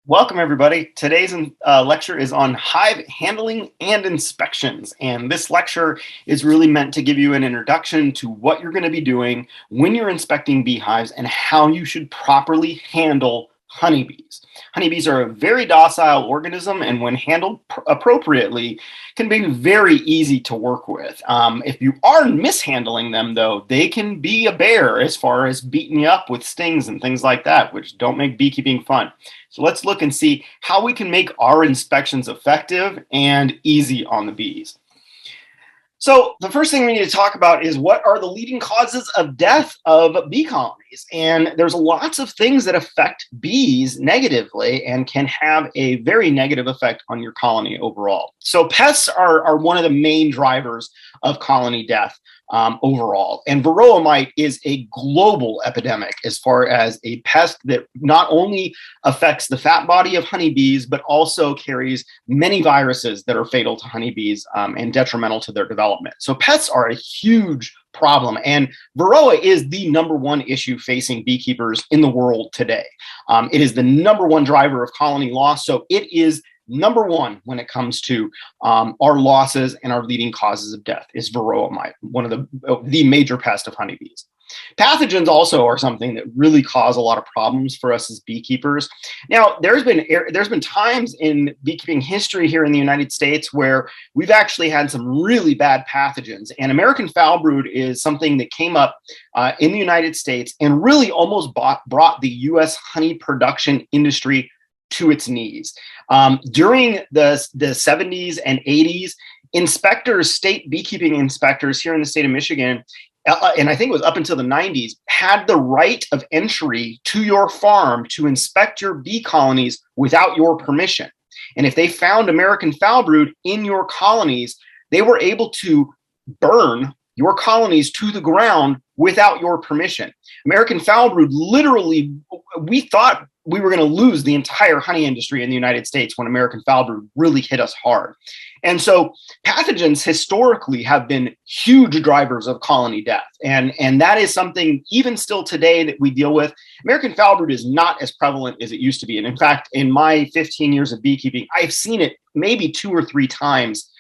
Welcome, everybody. Today's lecture is on hive handling and inspections. And this lecture is really meant to give you an introduction to what you're going to be doing when you're inspecting beehives and how you should properly handle honeybees. Honeybees are a very docile organism, and when handled appropriately, can be very easy to work with. If you are mishandling them, though, they can be a bear as far as beating you up with stings and things like that, which don't make beekeeping fun. So let's look and see how we can make our inspections effective and easy on the bees. So the first thing we need to talk about is what are the leading causes of death of bee colonies. And there's lots of things that affect bees negatively and can have a very negative effect on your colony overall. So pests are one of the main drivers of colony death overall. And varroa mite is a global epidemic as far as a pest that not only affects the fat body of honeybees, but also carries many viruses that are fatal to honeybees and detrimental to their development. So pests are a huge problem, and varroa is the number one issue facing beekeepers in the world today. It is the number one driver of colony loss, so it is number one when it comes to our losses and our leading causes of death is varroa mite, one of the major pests of honeybees. Pathogens also are something that really cause a lot of problems for us as beekeepers. Now, there's been times in beekeeping history here in the United States where we've actually had some really bad pathogens, and American foul brood is something that came up in the United States and really almost brought the U.S. honey production industry to its knees. During the 70s and 80s, state beekeeping inspectors here in the state of Michigan, and I think it was up until the 90s, had the right of entry to your farm to inspect your bee colonies without your permission. And if they found American foul brood in your colonies, they were able to burn your colonies to the ground without your permission. American foul brood, literally, we thought we were going to lose the entire honey industry in the United States when American foul brood really hit us hard. And so pathogens historically have been huge drivers of colony death. And that is something even still today that we deal with. American foul brood is not as prevalent as it used to be. And in fact, in my 15 years of beekeeping, I've seen it maybe 2 or 3 times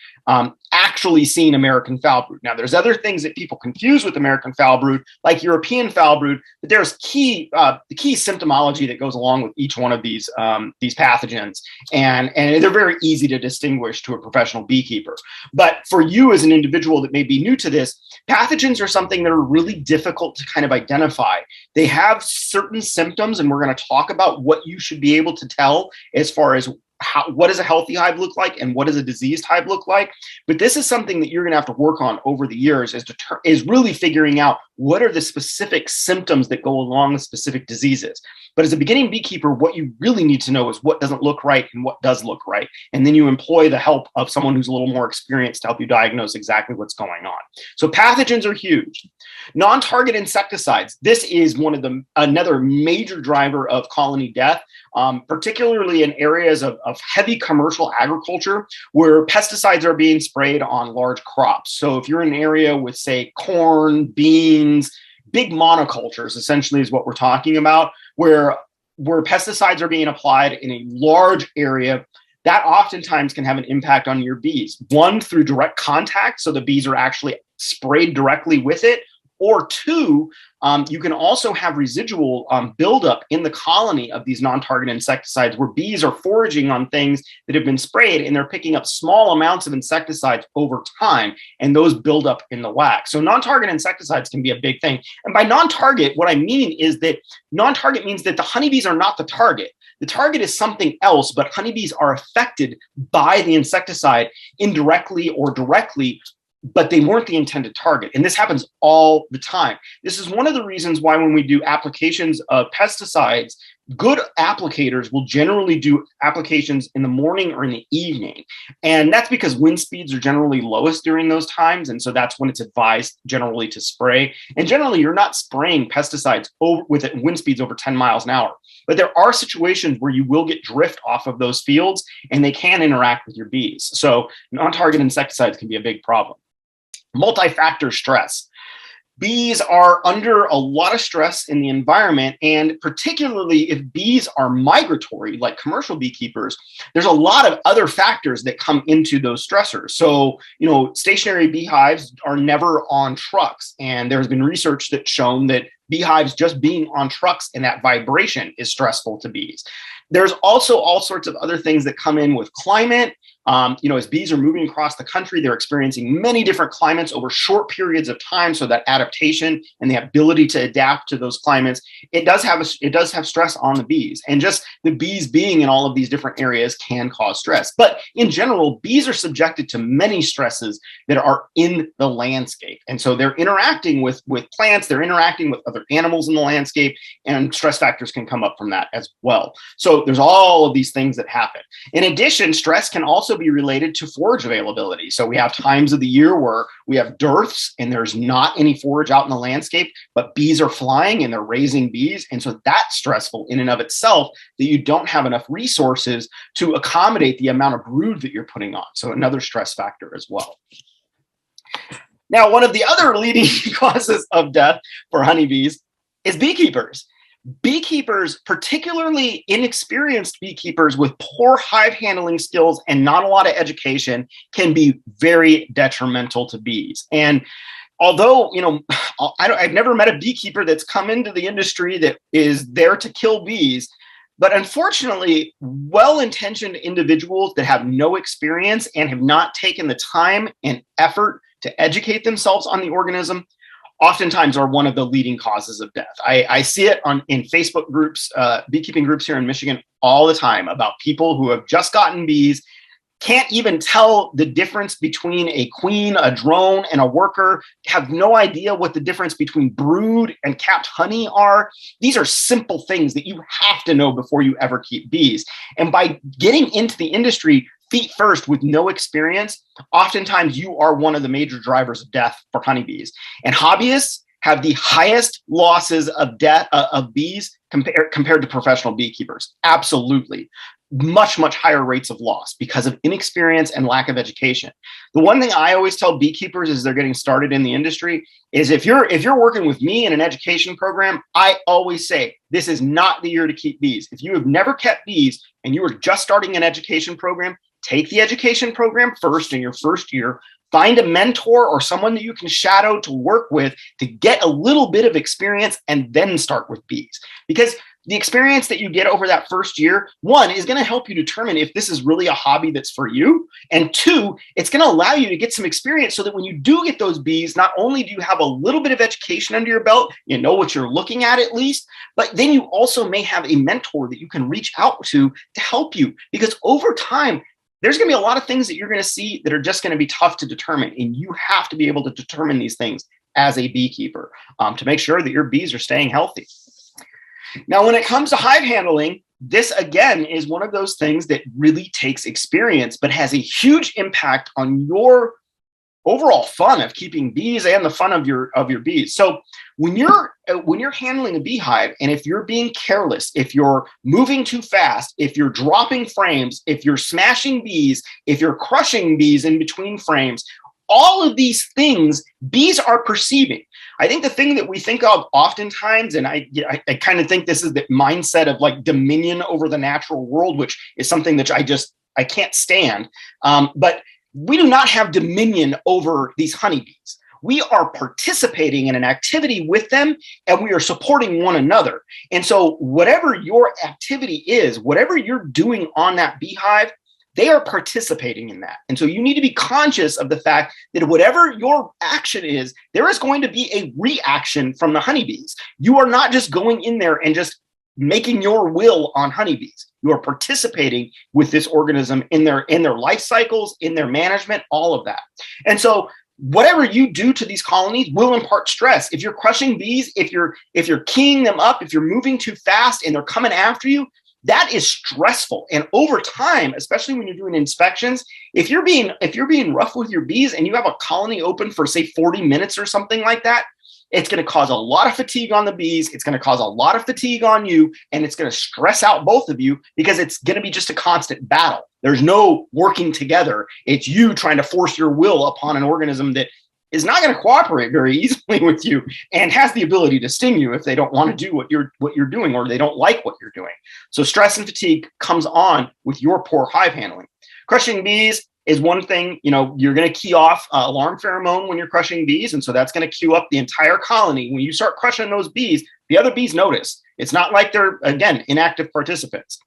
actually seen American foul brood. Now, there's other things that people confuse with American foul brood, like European foul brood, but there's the key symptomology that goes along with each one of these pathogens, and they're very easy to distinguish to a professional beekeeper. But for you as an individual that may be new to this, pathogens are something that are really difficult to kind of identify. They have certain symptoms, and we're going to talk about what you should be able to tell as far as what does a healthy hive look like and what does a diseased hive look like. But this is something that you're going to have to work on over the years, is really figuring out what are the specific symptoms that go along with specific diseases. But as a beginning beekeeper, what you really need to know is what doesn't look right and what does look right. And then you employ the help of someone who's a little more experienced to help you diagnose exactly what's going on. So pathogens are huge. Non-target insecticides. This is another major driver of colony death, particularly in areas of heavy commercial agriculture where pesticides are being sprayed on large crops. So if you're in an area with, say, corn, beans, big monocultures, essentially is what we're talking about, where pesticides are being applied in a large area, that oftentimes can have an impact on your bees. One, through direct contact, so the bees are actually sprayed directly with it, or 2, you can also have residual buildup in the colony of these non-target insecticides where bees are foraging on things that have been sprayed and they're picking up small amounts of insecticides over time, and those build up in the wax. So non-target insecticides can be a big thing. And by non-target, what I mean is that non-target means that the honeybees are not the target. The target is something else, but honeybees are affected by the insecticide indirectly or directly, but they weren't the intended target. And this happens all the time. This is one of the reasons why when we do applications of pesticides, good applicators will generally do applications in the morning or in the evening. And that's because wind speeds are generally lowest during those times. And so that's when it's advised generally to spray. And generally, you're not spraying pesticides with wind speeds over 10 miles an hour. But there are situations where you will get drift off of those fields and they can interact with your bees. So non-target insecticides can be a big problem. Multi-factor stress. Bees are under a lot of stress in the environment, and particularly if bees are migratory, like commercial beekeepers, there's a lot of other factors that come into those stressors. So, stationary beehives are never on trucks, and there's been research that's shown that beehives just being on trucks and that vibration is stressful to bees. There's also all sorts of other things that come in with climate. As bees are moving across the country, they're experiencing many different climates over short periods of time. So that adaptation and the ability to adapt to those climates, it does have stress on the bees. And just the bees being in all of these different areas can cause stress. But in general, bees are subjected to many stresses that are in the landscape. And so they're interacting with plants, they're interacting with other animals in the landscape, and stress factors can come up from that as well. So there's all of these things that happen. In addition, stress can also be related to forage availability. So we have times of the year where we have dearths and there's not any forage out in the landscape, but bees are flying and they're raising bees. And so that's stressful in and of itself, that you don't have enough resources to accommodate the amount of brood that you're putting on. So another stress factor as well. Now, one of the other leading causes of death for honeybees is beekeepers. Beekeepers, particularly inexperienced beekeepers with poor hive handling skills and not a lot of education, can be very detrimental to bees. And although, I've never met a beekeeper that's come into the industry that is there to kill bees, but unfortunately, well-intentioned individuals that have no experience and have not taken the time and effort to educate themselves on the organism oftentimes are one of the leading causes of death. I see it in Facebook groups, beekeeping groups here in Michigan all the time, about people who have just gotten bees, can't even tell the difference between a queen, a drone, and a worker, have no idea what the difference between brood and capped honey are. These are simple things that you have to know before you ever keep bees. And by getting into the industry feet first with no experience, oftentimes you are one of the major drivers of death for honeybees. And hobbyists have the highest losses of death of bees compared to professional beekeepers. Absolutely. Much, much higher rates of loss because of inexperience and lack of education. The one thing I always tell beekeepers as they're getting started in the industry is if you're working with me in an education program, I always say, this is not the year to keep bees. If you have never kept bees and you are just starting an education program, take the education program first in your first year. Find a mentor or someone that you can shadow to work with to get a little bit of experience, and then start with bees. Because the experience that you get over that first year, one, is going to help you determine if this is really a hobby that's for you. And two, it's going to allow you to get some experience so that when you do get those bees, not only do you have a little bit of education under your belt, you know what you're looking at least, but then you also may have a mentor that you can reach out to help you. Because over time, there's going to be a lot of things that you're going to see that are just going to be tough to determine. And you have to be able to determine these things as a beekeeper to make sure that your bees are staying healthy. Now, when it comes to hive handling, this again is one of those things that really takes experience, but has a huge impact on your overall fun of keeping bees and the fun of your bees. So when you're handling a beehive, and if you're being careless, if you're moving too fast, if you're dropping frames, if you're smashing bees, if you're crushing bees in between frames, all of these things bees are perceiving. I think the thing that we think of oftentimes, and I kind of think this is the mindset of like dominion over the natural world, which is something that I can't stand. But we do not have dominion over these honeybees. We are participating in an activity with them, and we are supporting one another. And so whatever your activity is, whatever you're doing on that beehive, they are participating in that. And so you need to be conscious of the fact that whatever your action is, there is going to be a reaction from the honeybees. You are not just going in there and just making your will on honeybees. You are participating with this organism in their life cycles, in their management, all of that. And so whatever you do to these colonies will impart stress. If you're crushing bees, if you're keying them up, if you're moving too fast and they're coming after you, that is stressful. And over time, especially when you're doing inspections, if you're being rough with your bees and you have a colony open for say 40 minutes or something like that, it's going to cause a lot of fatigue on the bees. It's going to cause a lot of fatigue on you, and it's going to stress out both of you because it's going to be just a constant battle. There's no working together. It's you trying to force your will upon an organism that is not going to cooperate very easily with you and has the ability to sting you if they don't want to do what you're doing or they don't like what you're doing. So stress and fatigue comes on with your poor hive handling. Crushing bees is one thing. You're going to key off alarm pheromone when you're crushing bees, and so that's going to cue up the entire colony. When you start crushing those bees, the other bees notice. It's not like they're, again, inactive participants.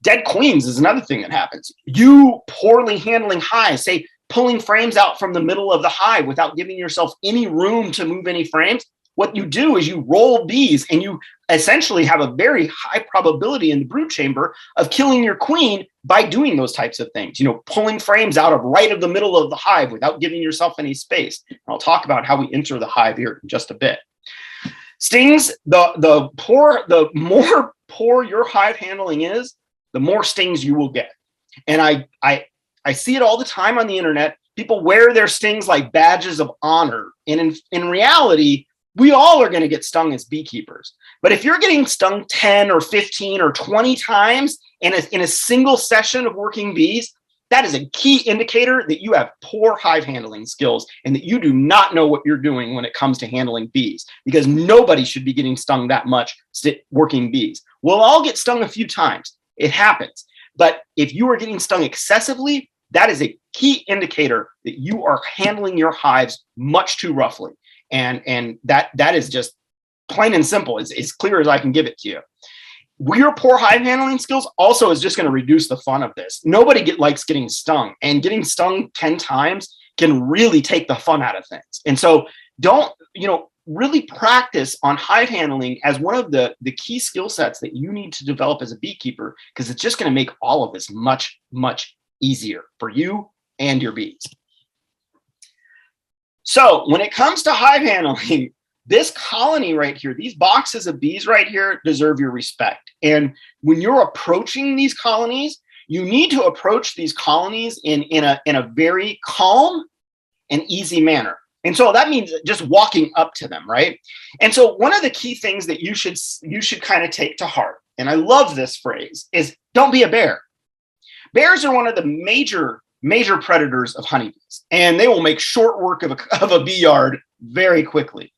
Dead queens is another thing that happens. You poorly handling hives, say pulling frames out from the middle of the hive without giving yourself any room to move any frames. What you do is you roll bees, and you essentially have a very high probability in the brood chamber of killing your queen by doing those types of things, pulling frames out of right of the middle of the hive without giving yourself any space. And I'll talk about how we enter the hive here in just a bit. Stings, the more poor your hive handling is, the more stings you will get. And I see it all the time on the internet. People wear their stings like badges of honor. And in reality, we all are going to get stung as beekeepers. But if you're getting stung 10 or 15 or 20 times in a single session of working bees, that is a key indicator that you have poor hive handling skills and that you do not know what you're doing when it comes to handling bees, because nobody should be getting stung that much working bees. We'll all get stung a few times. It happens. But if you are getting stung excessively, that is a key indicator that you are handling your hives much too roughly. And that is just plain and simple. It's as clear as I can give it to you. Your poor hive handling skills also is just going to reduce the fun of this. Nobody likes getting stung, and getting stung 10 times can really take the fun out of things. And so don't, really practice on hive handling as one of the key skill sets that you need to develop as a beekeeper, because it's just going to make all of this much, much easier for you and your bees. So when it comes to hive handling, this colony right here, these boxes of bees right here deserve your respect. And when you're approaching these colonies, you need to approach these colonies in a very calm and easy manner. And so that means just walking up to them, right? And so one of the key things that you should kind of take to heart, and I love this phrase, is don't be a bear. Bears are one of the major predators of honeybees, and they will make short work of a bee yard very quickly.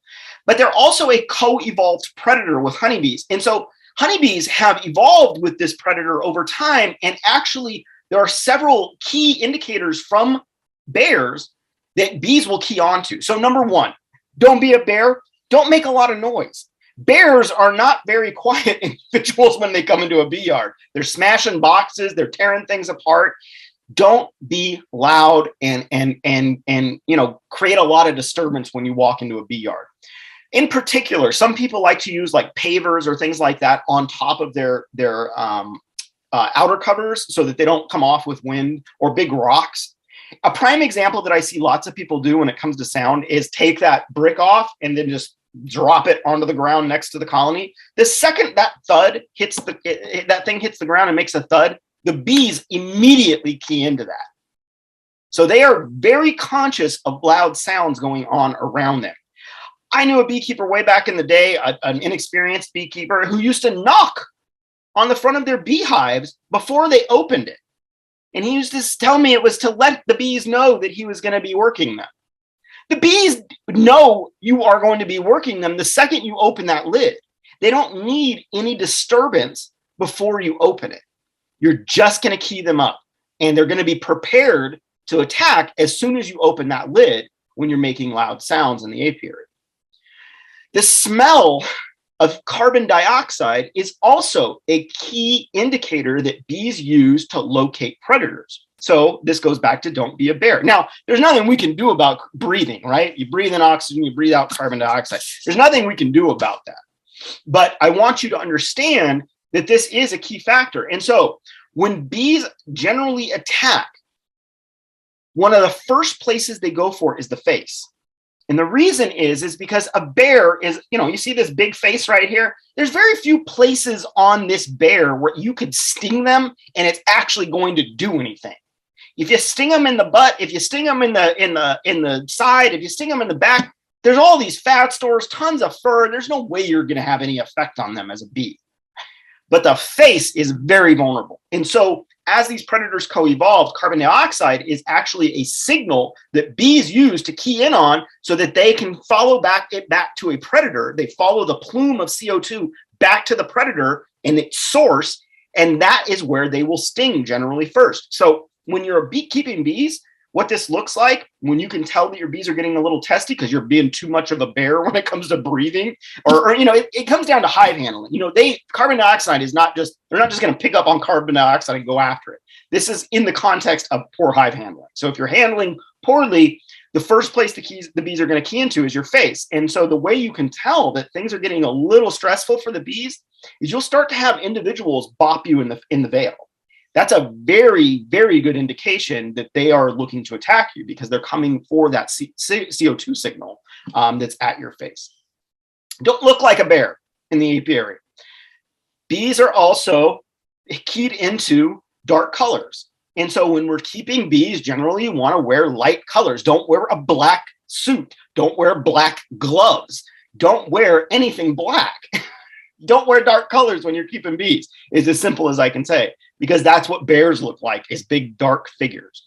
But they're also a co-evolved predator with honeybees. And so honeybees have evolved with this predator over time, and actually there are several key indicators from bears that bees will key onto. So number one, don't be a bear. Don't make a lot of noise. Bears are not very quiet individuals when they come into a bee yard. They're smashing boxes, they're tearing things apart. Don't be loud and create a lot of disturbance when you walk into a bee yard. In particular, some people like to use like pavers or things like that on top of their outer covers so that they don't come off with wind, or big rocks. A prime example that I see lots of people do when it comes to sound is take that brick off and then just drop it onto the ground next to the colony. The second that thud hits that thing hits the ground and makes a thud, the bees immediately key into that. So they are very conscious of loud sounds going on around them. I knew a beekeeper way back in the day, an inexperienced beekeeper, who used to knock on the front of their beehives before they opened it. And he used to tell me it was to let the bees know that he was going to be working them. The bees know you are going to be working them the second you open that lid. They don't need any disturbance before you open it. You're just going to key them up, and they're going to be prepared to attack as soon as you open that lid when you're making loud sounds in the apiary. The smell of carbon dioxide is also a key indicator that bees use to locate predators. So this goes back to don't be a bear. Now, there's nothing we can do about breathing, right? You breathe in oxygen, you breathe out carbon dioxide. There's nothing we can do about that. But I want you to understand that this is a key factor. And so when bees generally attack, one of the first places they go for is the face. And the reason is because a bear is, you see this big face right here? There's very few places on this bear where you could sting them and it's actually going to do anything. If you sting them in the butt, if you sting them in the side, if you sting them in the back, there's all these fat stores, tons of fur. There's no way you're going to have any effect on them as a bee. But the face is very vulnerable. And so as these predators co-evolve, carbon dioxide is actually a signal that bees use to key in on so that they can follow back to a predator. They follow the plume of CO2 back to the predator and its source, and that is where they will sting generally first. So when you're beekeeping bees, what this looks like when you can tell that your bees are getting a little testy because you're being too much of a bear when it comes to breathing, or it comes down to hive handling. Carbon dioxide is not just, they're not just going to pick up on carbon dioxide and go after it. This is in the context of poor hive handling. So if you're handling poorly, the first place the bees are going to key into is your face. And so the way you can tell that things are getting a little stressful for the bees is you'll start to have individuals bop you in the veil. That's a very, very good indication that they are looking to attack you because they're coming for that CO2 signal that's at your face. Don't look like a bear in the apiary. Bees are also keyed into dark colors. And so when we're keeping bees, generally you want to wear light colors. Don't wear a black suit. Don't wear black gloves. Don't wear anything black. Don't wear dark colors when you're keeping bees. It's as simple as I can say, because that's what bears look like, is big dark figures.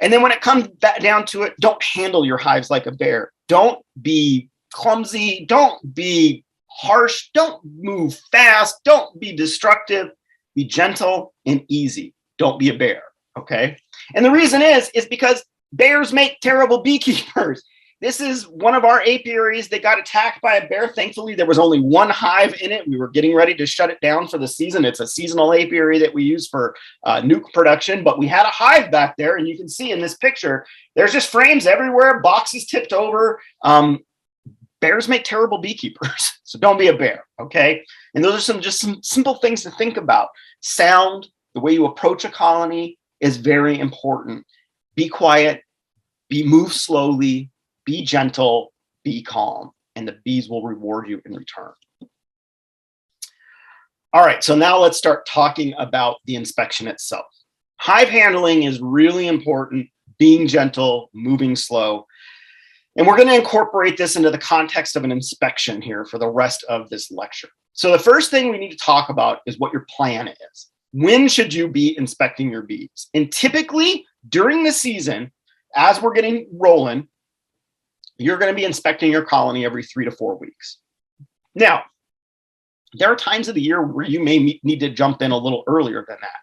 And then when it comes back down to it, don't handle your hives like a bear. Don't be clumsy. Don't be harsh. Don't move fast. Don't be destructive. Be gentle and easy. Don't be a bear, okay? And the reason is because bears make terrible beekeepers. This is one of our apiaries that got attacked by a bear. Thankfully, there was only one hive in it. We were getting ready to shut it down for the season. It's a seasonal apiary that we use for nuke production, but we had a hive back there, and you can see in this picture, there's just frames everywhere, boxes tipped over. Bears make terrible beekeepers, so don't be a bear, okay? And those are some simple things to think about. Sound, the way you approach a colony is very important. Be quiet, move slowly, be gentle, be calm, and the bees will reward you in return. All right, so now let's start talking about the inspection itself. Hive handling is really important, being gentle, moving slow. And we're going to incorporate this into the context of an inspection here for the rest of this lecture. So the first thing we need to talk about is what your plan is. When should you be inspecting your bees? And typically during the season, as we're getting rolling, you're going to be inspecting your colony every 3 to 4 weeks. Now, there are times of the year where you may need to jump in a little earlier than that.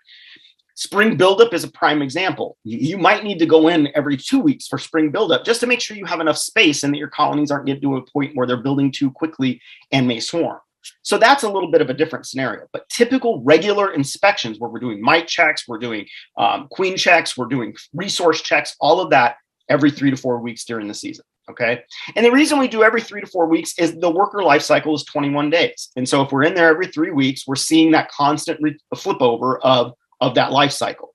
Spring buildup is a prime example. You might need to go in every 2 weeks for spring buildup just to make sure you have enough space and that your colonies aren't getting to a point where they're building too quickly and may swarm. So that's a little bit of a different scenario. But typical regular inspections where we're doing mite checks, we're doing queen checks, we're doing resource checks, all of that every 3 to 4 weeks during the season. Okay. And the reason we do every 3 to 4 weeks is the worker life cycle is 21 days. And so if we're in there every 3 weeks, we're seeing that constant flip over of that life cycle.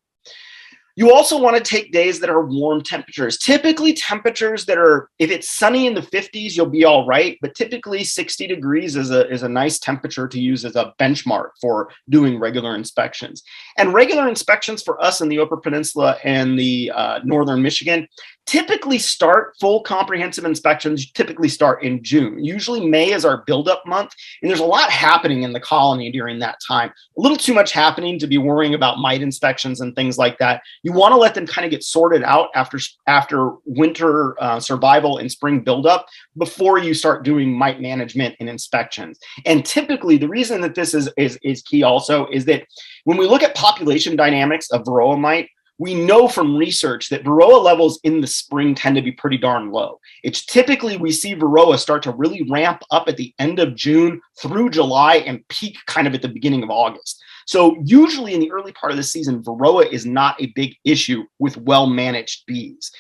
You also want to take days that are warm temperatures. Typically temperatures that are, if it's sunny in the 50s, you'll be all right. But typically 60 degrees is a nice temperature to use as a benchmark for doing regular inspections. And regular inspections for us in the Upper Peninsula and the Northern Michigan typically start, full comprehensive inspections typically start in June. Usually May is our buildup month. And there's a lot happening in the colony during that time. A little too much happening to be worrying about mite inspections and things like that. You want to let them kind of get sorted out after winter survival and spring buildup before you start doing mite management and inspections. And typically, the reason that this is key also is that when we look at population dynamics of varroa mite, we know from research that varroa levels in the spring tend to be pretty darn low. It's typically we see varroa start to really ramp up at the end of June through July and peak kind of at the beginning of August. So usually in the early part of the season, varroa is not a big issue with well-managed bees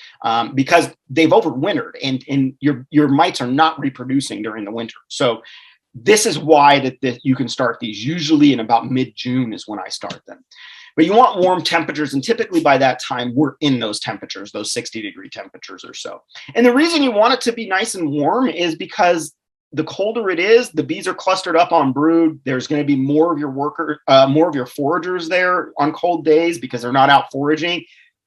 because they've overwintered and your mites are not reproducing during the winter. So this is why that you can start these. Usually in about mid-June is when I start them. But you want warm temperatures, and typically by that time, we're in those temperatures, those 60-degree temperatures or so. And the reason you want it to be nice and warm is because the colder it is, the bees are clustered up on brood. There's going to be more of your foragers there on cold days because they're not out foraging.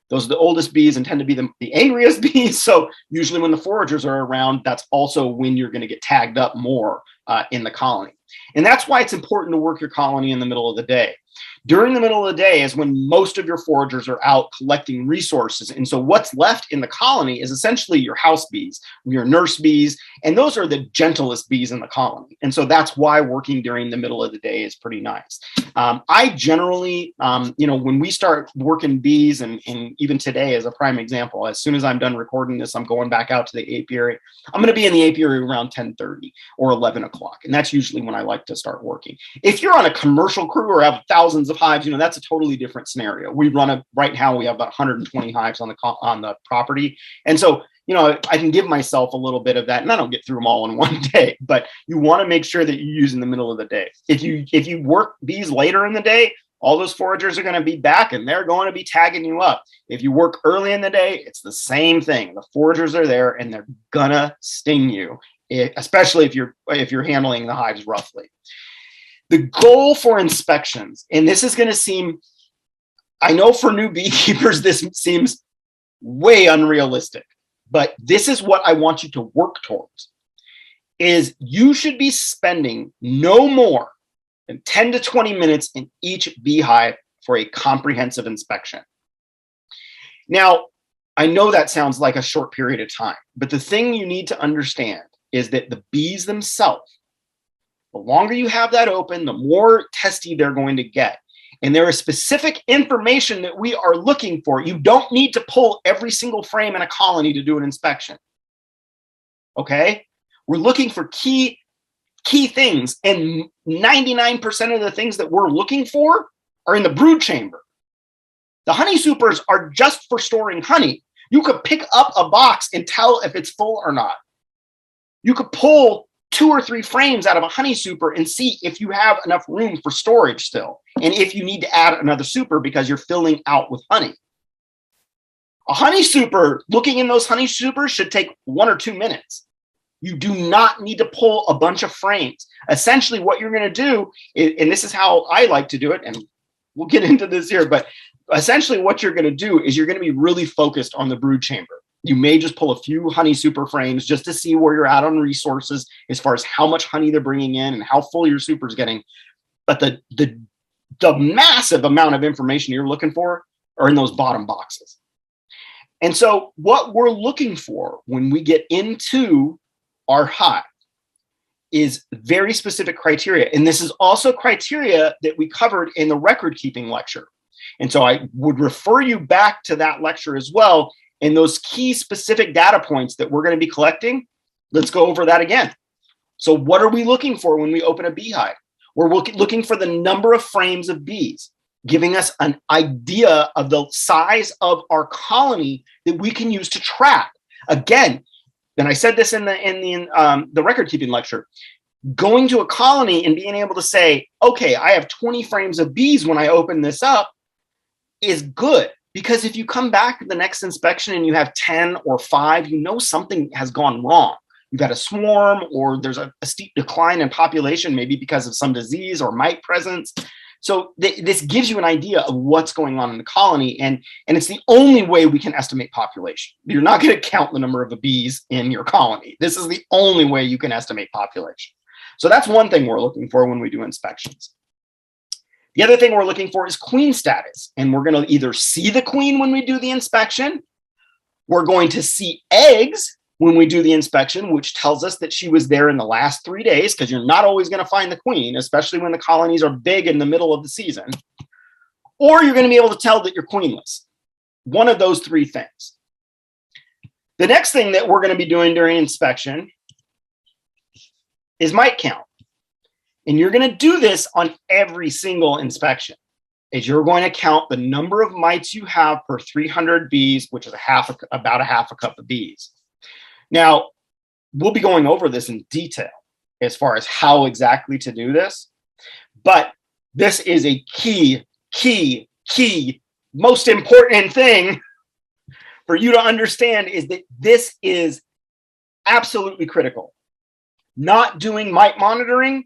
Those are the oldest bees and tend to be the angriest bees. So usually when the foragers are around, that's also when you're going to get tagged up more in the colony. And that's why it's important to work your colony in the middle of the day. During the middle of the day is when most of your foragers are out collecting resources. And so what's left in the colony is essentially your house bees, your nurse bees, and those are the gentlest bees in the colony. And so that's why working during the middle of the day is pretty nice. I generally, when we start working bees, and even today as a prime example, as soon as I'm done recording this, I'm going back out to the apiary. I'm going to be in the apiary around 10:30 or 11 o'clock. And that's usually when I like to start working. If you're on a commercial crew or have thousands of hives, that's a totally different scenario. We run right now, we have about 120 hives on the property. And so, I can give myself a little bit of that, and I don't get through them all in one day, but you want to make sure that you use in the middle of the day. If you work bees later in the day, all those foragers are going to be back and they're going to be tagging you up. If you work early in the day, it's the same thing. The foragers are there and they're gonna sting you, especially if you're handling the hives roughly. The goal for inspections, and this is going to seem, I know for new beekeepers, this seems way unrealistic, but this is what I want you to work towards, is you should be spending no more than 10 to 20 minutes in each beehive for a comprehensive inspection. Now, I know that sounds like a short period of time, but the thing you need to understand is that the bees themselves, the longer you have that open, the more testy they're going to get. And there is specific information that we are looking for. You don't need to pull every single frame in a colony to do an inspection. Okay? We're looking for key things, and 99% of the things that we're looking for are in the brood chamber. The honey supers are just for storing honey. You could pick up a box and tell if it's full or not. You could pull 2 or 3 frames out of a honey super and see if you have enough room for storage still, and if you need to add another super because you're filling out with honey. A honey super, looking in those honey supers, should take 1 or 2 minutes. You do not need to pull a bunch of frames. Essentially, what you're going to do, and this is how I like to do it, and we'll get into this here, but essentially what you're going to do is you're going to be really focused on the brood chamber. You may just pull a few honey super frames just to see where you're at on resources as far as how much honey they're bringing in and how full your super is getting. But the massive amount of information you're looking for are in those bottom boxes. And so what we're looking for when we get into our hive is very specific criteria. And this is also criteria that we covered in the record keeping lecture. And so I would refer you back to that lecture as well. And those key specific data points that we're going to be collecting, let's go over that again. So what are we looking for when we open a beehive? We're looking for the number of frames of bees, giving us an idea of the size of our colony that we can use to track. Again, and I said this in the record keeping lecture, going to a colony and being able to say, okay, I have 20 frames of bees when I open this up is good. Because if you come back to the next inspection and you have 10 or 5, something has gone wrong. You've got a swarm, or there's a steep decline in population, maybe because of some disease or mite presence. So this gives you an idea of what's going on in the colony, and it's the only way we can estimate population. You're not going to count the number of the bees in your colony. This is the only way you can estimate population. So that's one thing we're looking for when we do inspections. The other thing we're looking for is queen status, and we're going to either see the queen when we do the inspection, we're going to see eggs when we do the inspection, which tells us that she was there in the last 3 days, because you're not always going to find the queen, especially when the colonies are big in the middle of the season, or you're going to be able to tell that you're queenless. One of those 3 things. The next thing that we're going to be doing during inspection is mite count. And you're going to do this on every single inspection, is you're going to count the number of mites you have per 300 bees, which is about a half a cup of bees. Now, we'll be going over this in detail as far as how exactly to do this, but this is a key, most important thing for you to understand, is that this is absolutely critical. Not doing mite monitoring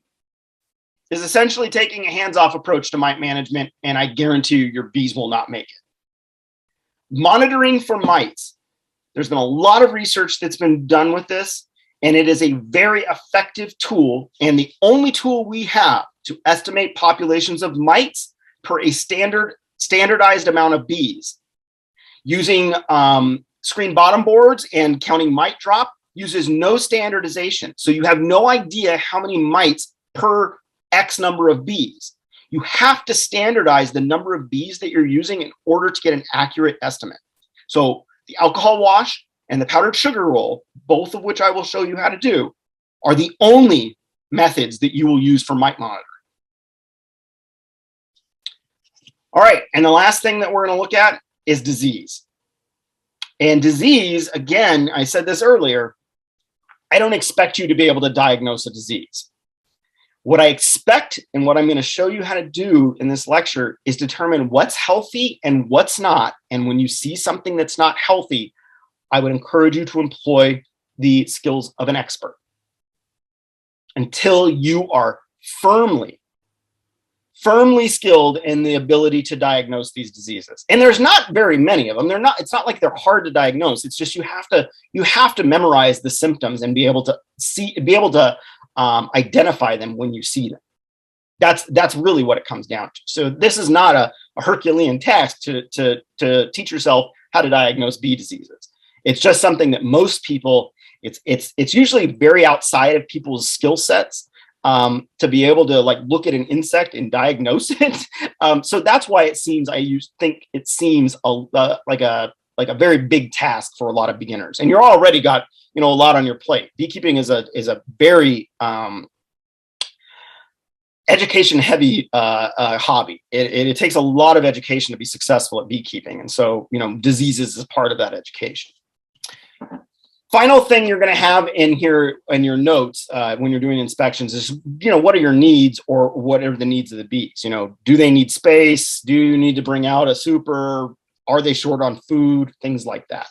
is essentially taking a hands-off approach to mite management, and I guarantee you your bees will not make it. Monitoring for mites. There's been a lot of research that's been done with this, and it is a very effective tool, and the only tool we have to estimate populations of mites, per a standardized amount of bees. Using screen bottom boards and counting mite drop uses no standardization. So you have no idea how many mites per X number of bees. You have to standardize the number of bees that you're using in order to get an accurate estimate. So the alcohol wash and the powdered sugar roll, both of which I will show you how to do, are the only methods that you will use for mite monitoring. All right, and the last thing that we're going to look at is disease. And disease, again, I said this earlier, I don't expect you to be able to diagnose a disease. What I expect and what I'm going to show you how to do in this lecture is determine what's healthy and what's not. And when you see something that's not healthy, I would encourage you to employ the skills of an expert until you are firmly skilled in the ability to diagnose these diseases. And there's not very many of them. It's not like they're hard to diagnose. It's just you have to memorize the symptoms and be able to identify them when you see them. That's really what it comes down to. So this is not a Herculean task to teach yourself how to diagnose bee diseases. It's just something that most people, it's usually very outside of people's skill sets. To be able to look at an insect and diagnose it. So that's why I think it seems like a very big task for a lot of beginners. And you're already got, a lot on your plate. Beekeeping is a very education heavy hobby. It takes a lot of education to be successful at beekeeping. And so, diseases is part of that education. Final thing you're going to have in here in your notes when you're doing inspections is, what are your needs or what are the needs of the bees? Do they need space? Do you need to bring out a super? Are they short on food? Things like that.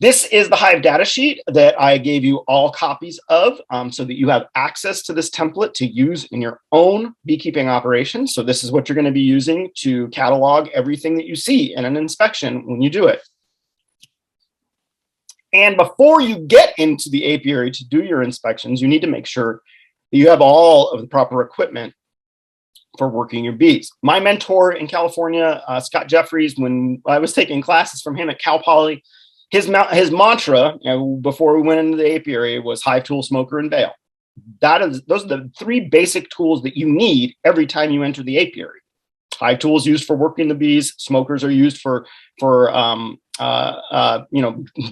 This is the Hive data sheet that I gave you all copies of so that you have access to this template to use in your own beekeeping operation. So this is what you're going to be using to catalog everything that you see in an inspection when you do it. And before you get into the apiary to do your inspections, you need to make sure that you have all of the proper equipment for working your bees. My mentor in California, Scott Jeffries, when I was taking classes from him at Cal Poly, his mantra before we went into the apiary was hive tool, smoker, and veil. Those are the three basic tools that you need every time you enter the apiary. Hive tools used for working the bees. Smokers are used for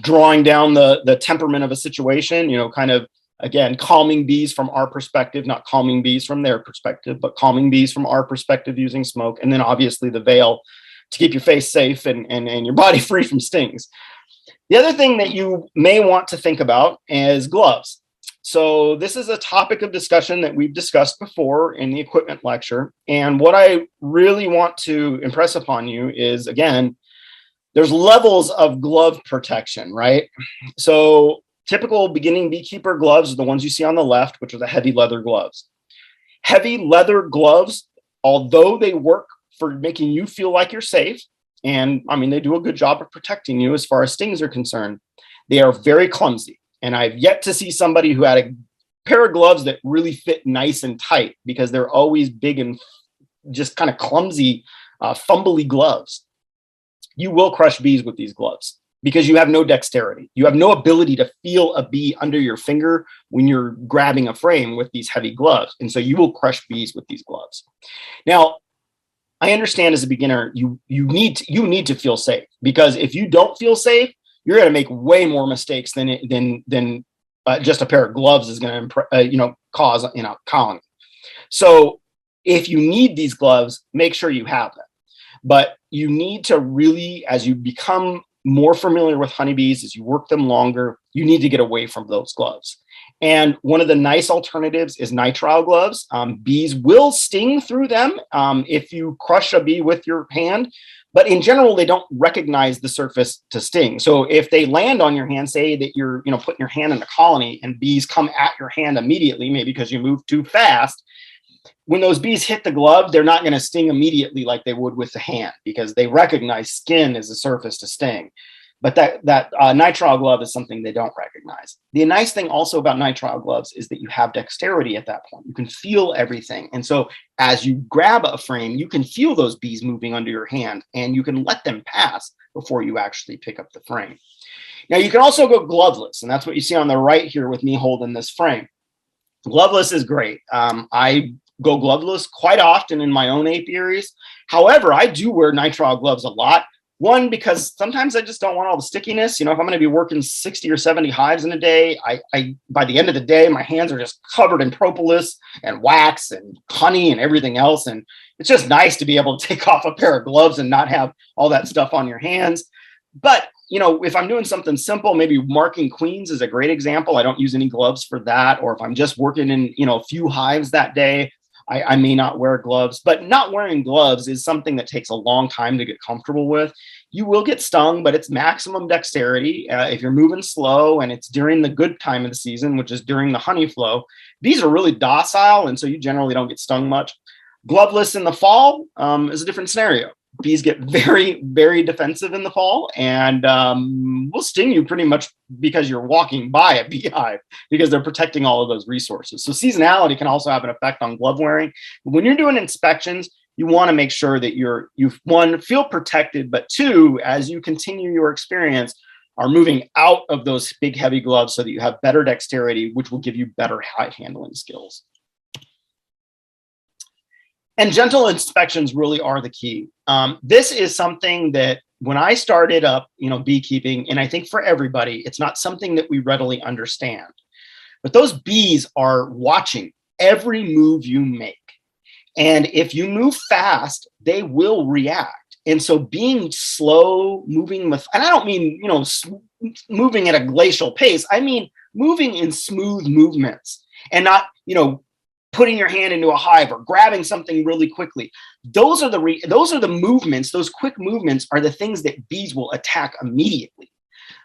drawing down the temperament of a situation, kind of, again, calming bees from our perspective, not calming bees from their perspective, but calming bees from our perspective using smoke. And then obviously the veil to keep your face safe and your body free from stings. The other thing that you may want to think about is gloves. So this is a topic of discussion that we've discussed before in the equipment lecture. And what I really want to impress upon you is, again, there's levels of glove protection, right? So typical beginning beekeeper gloves are the ones you see on the left, which are the heavy leather gloves. Heavy leather gloves, although they work for making you feel like you're safe, and they do a good job of protecting you as far as stings are concerned, they are very clumsy. And I've yet to see somebody who had a pair of gloves that really fit nice and tight, because they're always big and just kind of clumsy, fumbly gloves. You will crush bees with these gloves because you have no dexterity. You have no ability to feel a bee under your finger when you're grabbing a frame with these heavy gloves. And so you will crush bees with these gloves. Now, I understand as a beginner, you need to feel safe, because if you don't feel safe, you're going to make way more mistakes than just a pair of gloves is going to cause in a colony. So if you need these gloves, make sure you have them. But you need to really, as you become more familiar with honeybees, as you work them longer, you need to get away from those gloves. And one of the nice alternatives is nitrile gloves. Bees will sting through them if you crush a bee with your hand, but in general, they don't recognize the surface to sting. So if they land on your hand, say that you're putting your hand in a colony and bees come at your hand immediately, maybe because you move too fast, when those bees hit the glove, they're not going to sting immediately like they would with the hand, because they recognize skin as a surface to sting. But that nitrile glove is something they don't recognize. The nice thing also about nitrile gloves is that you have dexterity at that point. You can feel everything. And so as you grab a frame, you can feel those bees moving under your hand and you can let them pass before you actually pick up the frame. Now you can also go gloveless, and that's what you see on the right here with me holding this frame. Gloveless is great. I go gloveless quite often in my own apiaries. However, I do wear nitrile gloves a lot. One, because sometimes I just don't want all the stickiness. You know, if I'm going to be working 60 or 70 hives in a day, I by the end of the day, my hands are just covered in propolis and wax and honey and everything else. And it's just nice to be able to take off a pair of gloves and not have all that stuff on your hands. But, you know, if I'm doing something simple, maybe marking queens is a great example. I don't use any gloves for that. Or if I'm just working in, you know, a few hives that day, I may not wear gloves. But not wearing gloves is something that takes a long time to get comfortable with. You will get stung, but it's maximum dexterity. If you're moving slow and it's during the good time of the season, which is during the honey flow, bees are really docile, and so you generally don't get stung much. Gloveless in the fall is a different scenario. Bees get very, very defensive in the fall and will sting you pretty much because you're walking by a beehive because they're protecting all of those resources. So seasonality can also have an effect on glove wearing. But when you're doing inspections, you want to make sure that you one, feel protected, but two, as you continue your experience, are moving out of those big, heavy gloves so that you have better dexterity, which will give you better hive handling skills. And gentle inspections really are the key. This is something that when I started up, you know, beekeeping, and I think for everybody, it's not something that we readily understand. But those bees are watching every move you make. And if you move fast, they will react. And so being slow, moving with, and I don't mean, you know, moving at a glacial pace. I mean, moving in smooth movements and not, you know, putting your hand into a hive or grabbing something really quickly. Those are the movements, those quick movements are the things that bees will attack immediately.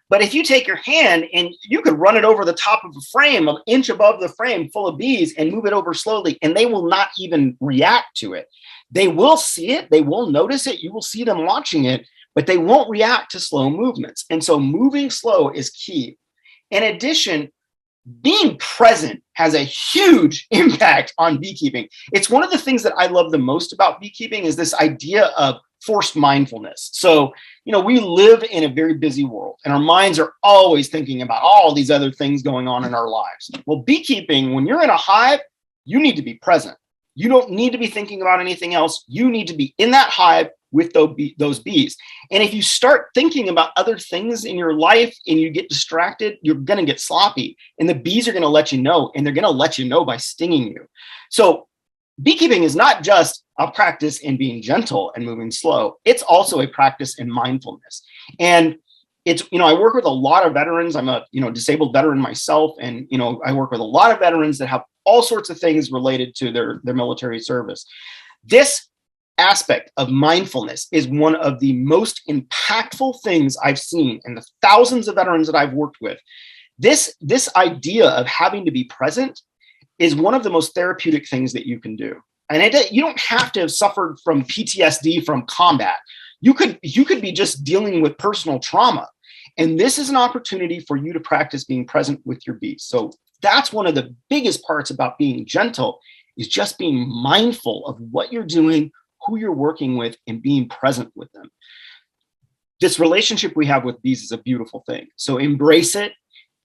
But if you take your hand and you could run it over the top of a frame, an inch above the frame full of bees and move it over slowly, and they will not even react to it. They will see it, they will notice it, you will see them watching it, but they won't react to slow movements. And so moving slow is key. In addition, being present has a huge impact on beekeeping. It's one of the things that I love the most about beekeeping is this idea of forced mindfulness. So, you know, we live in a very busy world and our minds are always thinking about all these other things going on in our lives. Well, beekeeping, when you're in a hive, you need to be present. You don't need to be thinking about anything else. You need to be in that hive with those bees. And if you start thinking about other things in your life and you get distracted, you're going to get sloppy. And the bees are going to let you know, and they're going to let you know by stinging you. So beekeeping is not just a practice in being gentle and moving slow. It's also a practice in mindfulness. And it's, you know, I work with a lot of veterans. I'm a, you know, disabled veteran myself. And, you know, I work with a lot of veterans that have all sorts of things related to their military service. This aspect of mindfulness is one of the most impactful things I've seen in the thousands of veterans that I've worked with. This idea of having to be present is one of the most therapeutic things that you can do. And you don't have to have suffered from PTSD from combat. You could be just dealing with personal trauma. And this is an opportunity for you to practice being present with your bees. So that's one of the biggest parts about being gentle, is just being mindful of what you're doing, who you're working with, and being present with them. This relationship we have with bees is a beautiful thing. So embrace it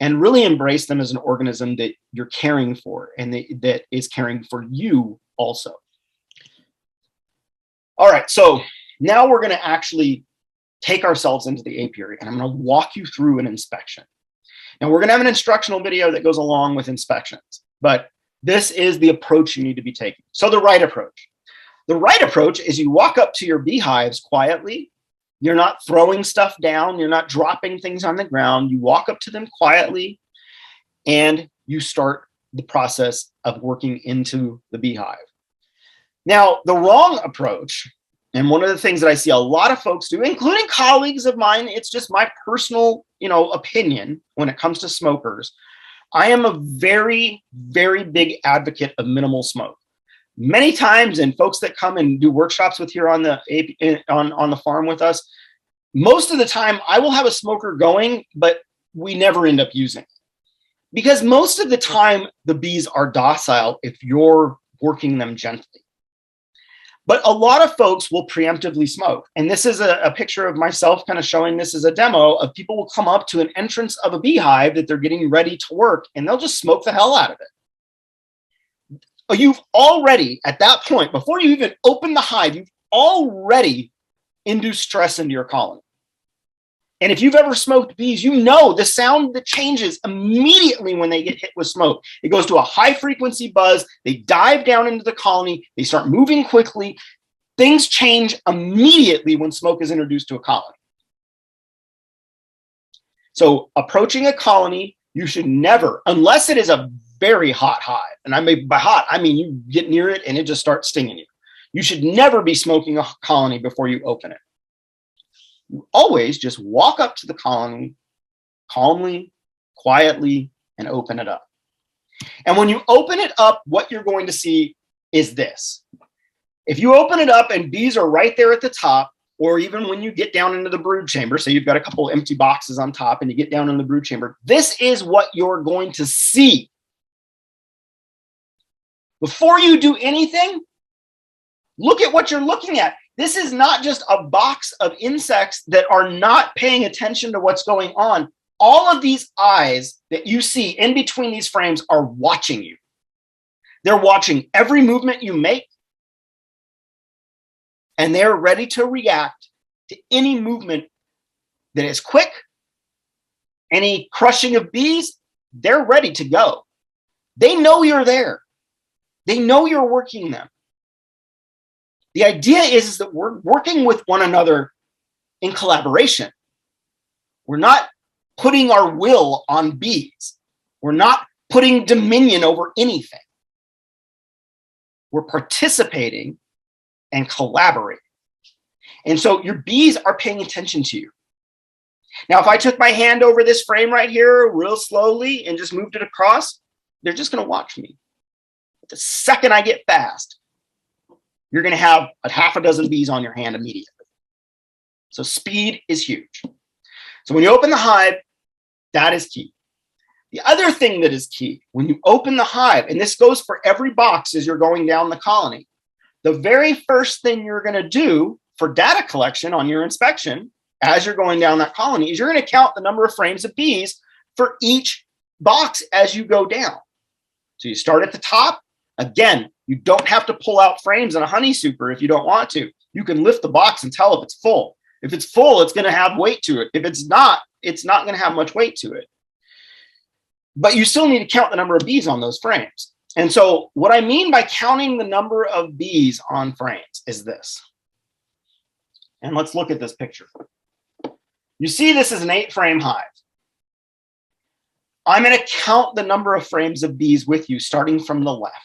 and really embrace them as an organism that you're caring for and that is caring for you also. All right, so now we're going to actually take ourselves into the apiary, and I'm going to walk you through an inspection. Now, we're going to have an instructional video that goes along with inspections, but this is the approach you need to be taking. So the right approach. The right approach is you walk up to your beehives quietly. You're not throwing stuff down. You're not dropping things on the ground. You walk up to them quietly and you start the process of working into the beehive. Now, the wrong approach, and one of the things that I see a lot of folks do, including colleagues of mine, it's just my personal, you know, opinion when it comes to smokers. I am a very, very big advocate of minimal smoke. Many times, and folks that come and do workshops with here on the farm with us, Most of the time, I will have a smoker going, but we never end up using it. Because most of the time, the bees are docile if you're working them gently. But a lot of folks will preemptively smoke. And this is a picture of myself kind of showing this as a demo of people will come up to an entrance of a beehive that they're getting ready to work, and they'll just smoke the hell out of it. You've already, at that point, before you even open the hive, you've already induced stress into your colony. And if you've ever smoked bees, you know the sound that changes immediately when they get hit with smoke. It goes to a high frequency buzz. They dive down into the colony. They start moving quickly. Things change immediately when smoke is introduced to a colony. So approaching a colony, you should never, unless it is a very hot hive, and I mean by hot, I mean you get near it and it just starts stinging you. You should never be smoking a colony before you open it. You always just walk up to the colony calmly, quietly, and open it up. And when you open it up, what you're going to see is this. If you open it up and bees are right there at the top, or even when you get down into the brood chamber, so you've got a couple empty boxes on top and you get down in the brood chamber, this is what you're going to see. Before you do anything, look at what you're looking at. This is not just a box of insects that are not paying attention to what's going on. All of these eyes that you see in between these frames are watching you. They're watching every movement you make, and they're ready to react to any movement that is quick, any crushing of bees. They're ready to go. They know you're there. They know you're working them. The idea is that we're working with one another in collaboration. We're not putting our will on bees. We're not putting dominion over anything. We're participating and collaborating. And so your bees are paying attention to you. Now, if I took my hand over this frame right here real slowly and just moved it across, they're just going to watch me. But the second I get fast, you're going to have a half a dozen bees on your hand immediately. So speed is huge. So when you open the hive, that is key. The other thing that is key, when you open the hive, and this goes for every box as you're going down the colony, the very first thing you're going to do for data collection on your inspection as you're going down that colony is you're going to count the number of frames of bees for each box as you go down. So you start at the top. Again, you don't have to pull out frames in a honey super if you don't want to. You can lift the box and tell if it's full. If it's full, it's going to have weight to it. If it's not going to have much weight to it. But you still need to count the number of bees on those frames. And so what I mean by counting the number of bees on frames is this. And let's look at this picture. You see this is an 8-frame hive. I'm going to count the number of frames of bees with you starting from the left.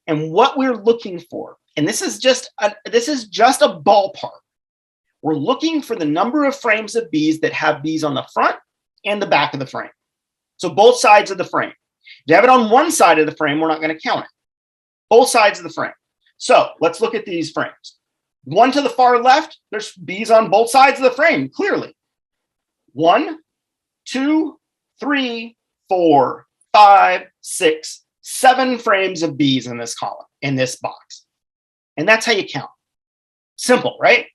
And what we're looking for, and this is just a ballpark. We're looking for the number of frames of bees that have bees on the front and the back of the frame. So both sides of the frame. If you have it on one side of the frame, we're not going to count it. Both sides of the frame. So let's look at these frames. One to the far left, there's bees on both sides of the frame, clearly. 1, 2, 3, 4, 5, 6, 7 frames of bees in this column, in this box. And that's how you count. Simple, right?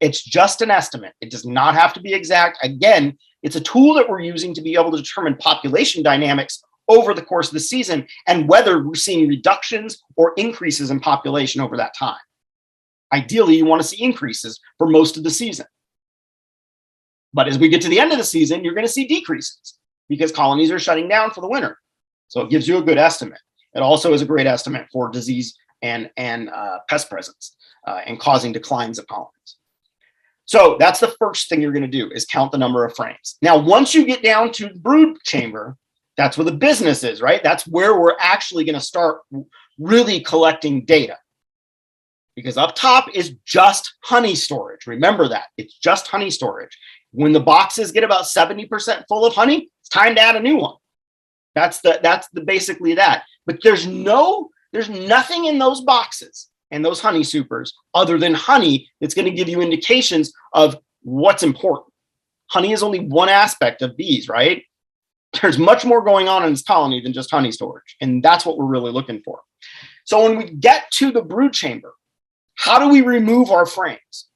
It's just an estimate. It does not have to be exact. Again, it's a tool that we're using to be able to determine population dynamics over the course of the season and whether we're seeing reductions or increases in population over that time. Ideally, you want to see increases for most of the season. But as we get to the end of the season, you're going to see decreases because colonies are shutting down for the winter. So it gives you a good estimate. It also is a great estimate for disease and pest presence and causing declines of colonies. So that's the first thing you're going to do is count the number of frames. Now, once you get down to the brood chamber, that's where the business is, right? That's where we're actually going to start really collecting data. Because up top is just honey storage. Remember that. It's just honey storage. When the boxes get about 70% full of honey, it's time to add a new one. That's basically that. But there's nothing in those boxes and those honey supers other than honey that's going to give you indications of what's important. Honey is only one aspect of bees, right? There's much more going on in this colony than just honey storage, and that's what we're really looking for. So when we get to the brood chamber, how do we remove our frames?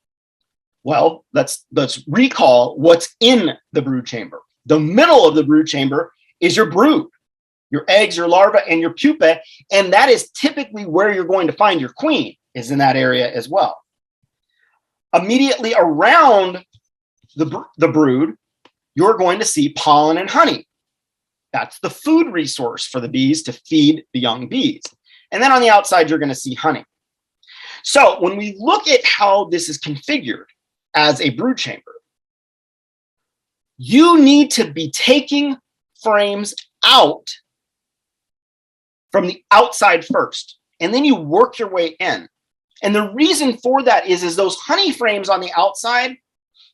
Well, let's recall what's in the brood chamber. The middle of the brood chamber is your brood, your eggs, your larvae, and your pupae, and that is typically where you're going to find your queen, is in that area as well. Immediately around the brood, you're going to see pollen and honey. That's the food resource for the bees to feed the young bees. And then on the outside, you're going to see honey. So when we look at how this is configured as a brood chamber, you need to be taking frames out from the outside first, and then you work your way in. And the reason for that is those honey frames on the outside,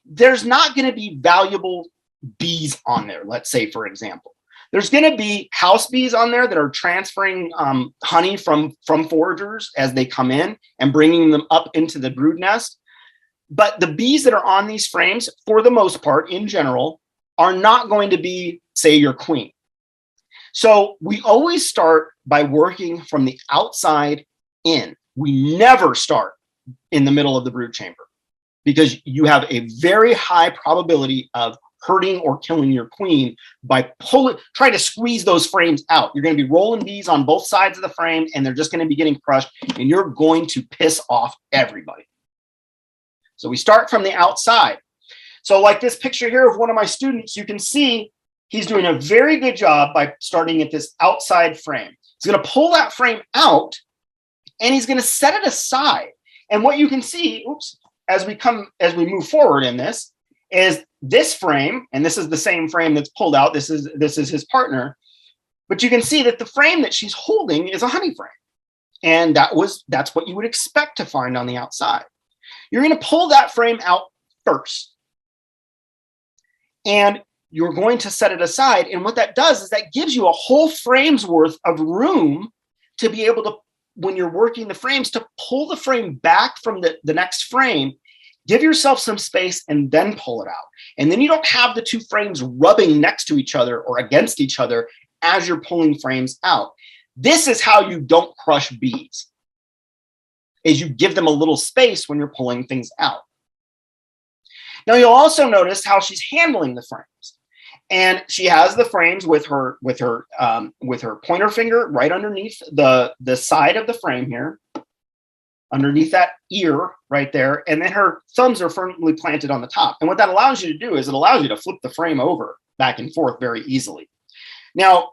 there's not going to be valuable bees on there, let's say, for example. There's going to be house bees on there that are transferring honey from foragers as they come in and bringing them up into the brood nest. But the bees that are on these frames, for the most part, in general, are not going to be, say, your queen. So we always start by working from the outside in. We never start in the middle of the brood chamber because you have a very high probability of hurting or killing your queen by trying to squeeze those frames out. You're going to be rolling bees on both sides of the frame, and they're just going to be getting crushed, and you're going to piss off everybody. So we start from the outside. So like this picture here of one of my students, you can see he's doing a very good job by starting at this outside frame. He's going to pull that frame out, and he's going to set it aside. And what you can see, as we move forward in this, is this frame, and this is the same frame that's pulled out. This is his partner, but you can see that the frame that she's holding is a honey frame, and that's what you would expect to find on the outside. You're going to pull that frame out first, and you're going to set it aside. And what that does is that gives you a whole frame's worth of room to be able to, when you're working the frames, to pull the frame back from the next frame. Give yourself some space and then pull it out. And then you don't have the two frames rubbing next to each other or against each other as you're pulling frames out. This is how you don't crush bees, is you give them a little space when you're pulling things out. Now you'll also notice how she's handling the frames. And she has the frames with her pointer finger right underneath the side of the frame here, underneath that ear right there, and then her thumbs are firmly planted on the top. And what that allows you to do is it allows you to flip the frame over back and forth very easily. Now,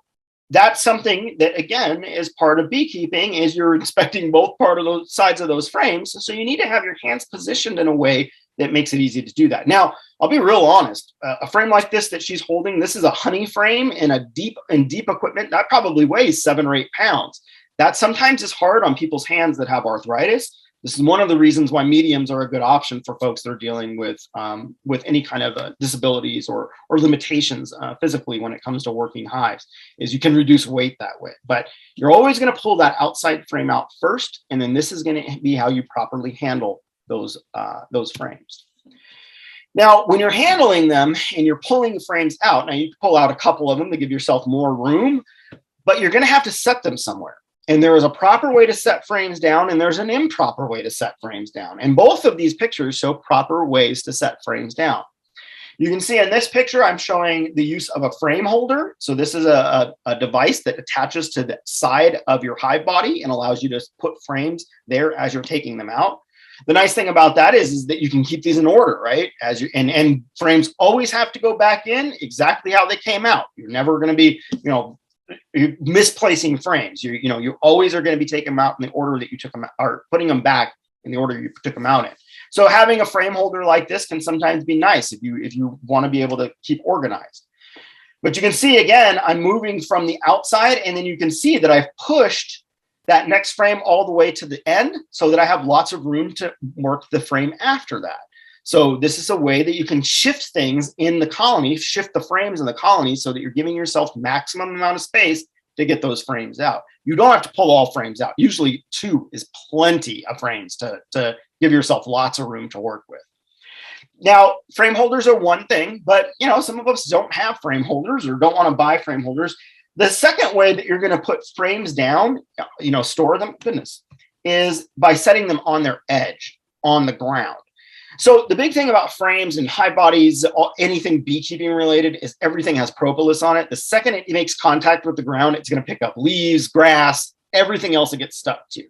that's something that, again, is part of beekeeping, is you're inspecting both part of those sides of those frames. So you need to have your hands positioned in a way that makes it easy to do that. Now, I'll be real honest. A frame like this that she's holding, this is a honey frame in deep equipment. That probably weighs 7 or 8 pounds. That sometimes is hard on people's hands that have arthritis. This is one of the reasons why mediums are a good option for folks that are dealing with any kind of disabilities or limitations physically when it comes to working hives, is you can reduce weight that way. But you're always going to pull that outside frame out first, and then this is going to be how you properly handle those frames. Now, when you're handling them and you're pulling the frames out, now you can pull out a couple of them to give yourself more room, but you're going to have to set them somewhere. And there is a proper way to set frames down, and there's an improper way to set frames down. And both of these pictures show proper ways to set frames down. You can see in this picture, I'm showing the use of a frame holder. So this is a device that attaches to the side of your hive body and allows you to put frames there as you're taking them out. The nice thing about that is that you can keep these in order, right? And frames always have to go back in exactly how they came out. You're never going to be, you're misplacing frames. You always are going to be taking them out in the order that you took them out, or putting them back in the order you took them out in. So having a frame holder like this can sometimes be nice if you want to be able to keep organized. But you can see, again, I'm moving from the outside, and then you can see that I've pushed that next frame all the way to the end so that I have lots of room to work the frame after that. So this is a way that you can shift things in the colony, shift the frames in the colony so that you're giving yourself maximum amount of space to get those frames out. You don't have to pull all frames out. Usually 2 is plenty of frames to give yourself lots of room to work with. Now, frame holders are one thing, but some of us don't have frame holders or don't want to buy frame holders. The second way that you're going to put frames down, store them, is by setting them on their edge, on the ground. So the big thing about frames and hive bodies, anything beekeeping related, is everything has propolis on it. The second it makes contact with the ground, it's going to pick up leaves, grass, everything else it gets stuck to.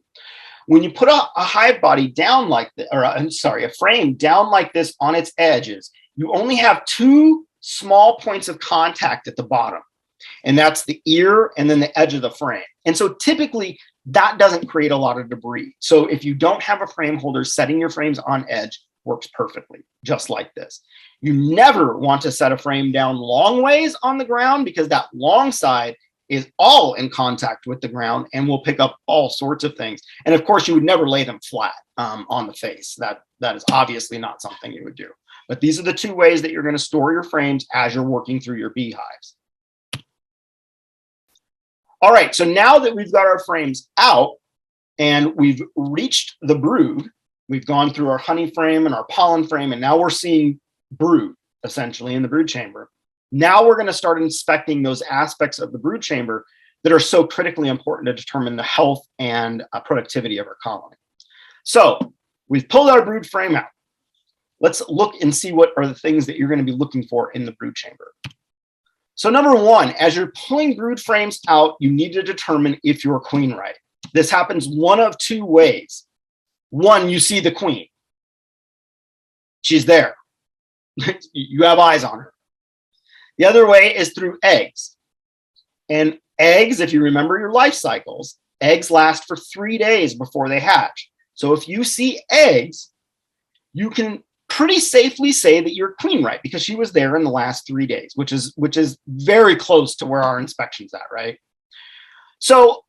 When you put a hive body down like this, a frame down like this on its edges, you only have two small points of contact at the bottom. And that's the ear and then the edge of the frame. And so typically that doesn't create a lot of debris. So if you don't have a frame holder, setting your frames on edge works perfectly, just like this. You never want to set a frame down long ways on the ground because that long side is all in contact with the ground and will pick up all sorts of things. And of course, you would never lay them flat on the face. That is obviously not something you would do. But these are the two ways that you're going to store your frames as you're working through your beehives. All right, so now that we've got our frames out and we've reached the brood, we've gone through our honey frame and our pollen frame, and now we're seeing brood, essentially, in the brood chamber. Now we're going to start inspecting those aspects of the brood chamber that are so critically important to determine the health and productivity of our colony. So we've pulled our brood frame out. Let's look and see what are the things that you're going to be looking for in the brood chamber. So number one, as you're pulling brood frames out, you need to determine if you're queen right. This happens one of two ways. One, you see the queen. She's there. You have eyes on her. The other way is through eggs. And eggs, if you remember your life cycles, eggs last for 3 days before they hatch. So if you see eggs, you can pretty safely say that you're queen right because she was there in the last 3 days, which is very close to where our inspection's at, right? So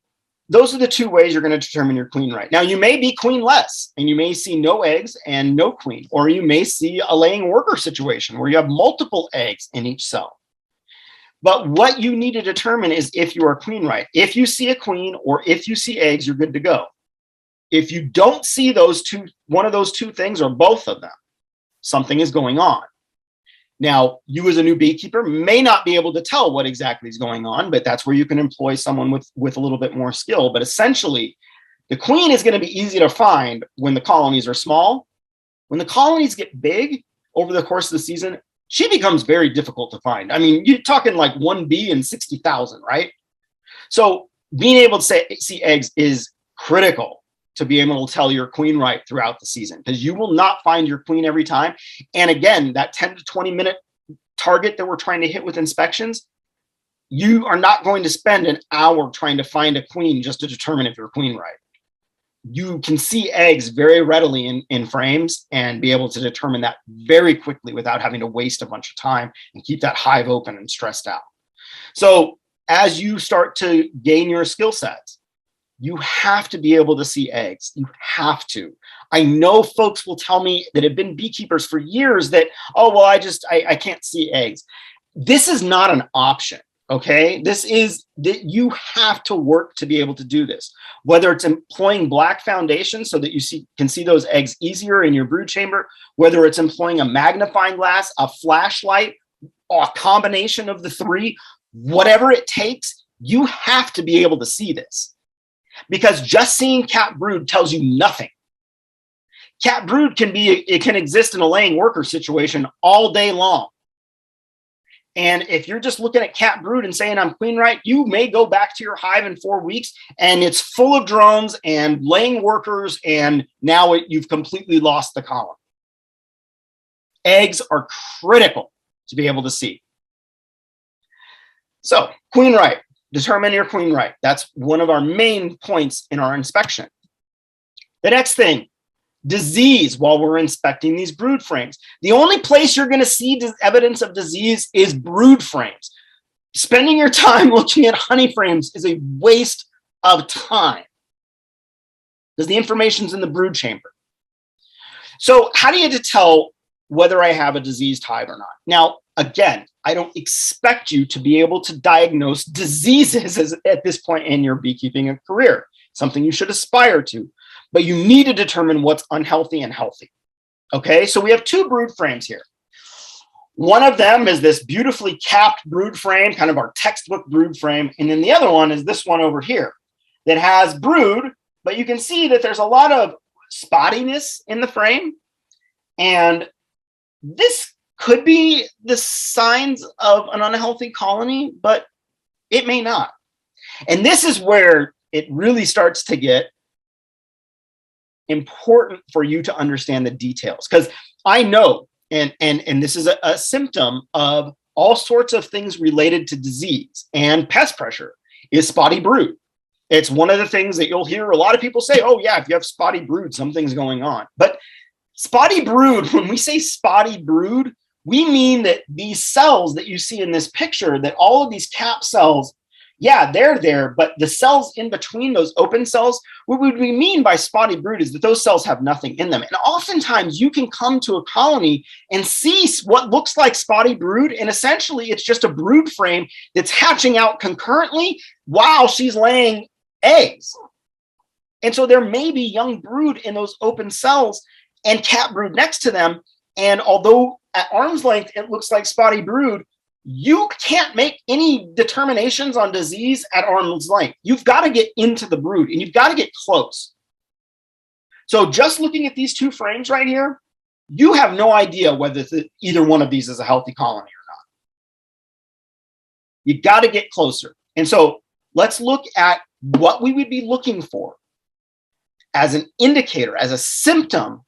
those are the two ways you're going to determine your queen right. Now, you may be queen-less, and you may see no eggs and no queen, or you may see a laying worker situation where you have multiple eggs in each cell. But what you need to determine is if you are queen right. If you see a queen or if you see eggs, you're good to go. If you don't see those two, one of those two things or both of them, something is going on. Now, you as a new beekeeper may not be able to tell what exactly is going on, but that's where you can employ someone with a little bit more skill. But essentially, the queen is going to be easy to find when the colonies are small. When the colonies get big over the course of the season, she becomes very difficult to find. I mean, you're talking like one bee in 60,000, right? So being able to see eggs is critical to be able to tell your queen right throughout the season, because you will not find your queen every time. And again, that 10 to 20 minute target that we're trying to hit with inspections, you are not going to spend an hour trying to find a queen just to determine if you're queen right. You can see eggs very readily in frames and be able to determine that very quickly without having to waste a bunch of time and keep that hive open and stressed out. So as you start to gain your skill sets, you have to be able to see eggs. You have to. I know folks will tell me that have been beekeepers for years that, oh, well, I can't see eggs. This is not an option, okay? This is that you have to work to be able to do this. Whether it's employing black foundation so that you can see those eggs easier in your brood chamber, whether it's employing a magnifying glass, a flashlight, or a combination of the three, whatever it takes, you have to be able to see this. Because just seeing capped brood tells you nothing. Capped brood can exist in a laying worker situation all day long. And if you're just looking at capped brood and saying I'm queen right, you may go back to your hive in 4 weeks and it's full of drones and laying workers, and now you've completely lost the colony. Eggs are critical to be able to see. So, queen right. Determine your queen right. That's one of our main points in our inspection. The next thing, disease while we're inspecting these brood frames. The only place you're going to see evidence of disease is brood frames. Spending your time looking at honey frames is a waste of time because the information's in the brood chamber. So how do you tell whether I have a diseased hive or not? Now, again, I don't expect you to be able to diagnose diseases at this point in your beekeeping career, something you should aspire to, but you need to determine what's unhealthy and healthy. Okay, so we have two brood frames here. One of them is this beautifully capped brood frame, kind of our textbook brood frame. And then the other one is this one over here that has brood, but you can see that there's a lot of spottiness in the frame. And this could be the signs of an unhealthy colony, but it may not. And this is where it really starts to get important for you to understand the details, because I know, and this is a symptom of all sorts of things related to disease and pest pressure, is spotty brood. It's one of the things that you'll hear a lot of people say, oh yeah, if you have spotty brood, something's going on. But spotty brood, when we say spotty brood, we mean that these cells that you see in this picture, that all of these cap cells, yeah, they're there, but the cells in between those open cells, what we mean by spotty brood is that those cells have nothing in them. And oftentimes you can come to a colony and see what looks like spotty brood, and essentially it's just a brood frame that's hatching out concurrently while she's laying eggs. And so there may be young brood in those open cells and cap brood next to them. And although at arm's length it looks like spotty brood, you can't make any determinations on disease at arm's length. You've got to get into the brood and you've got to get close. So just looking at these two frames right here, you have no idea whether either one of these is a healthy colony or not. You got to get closer. And so let's look at what we would be looking for as an indicator, as a symptom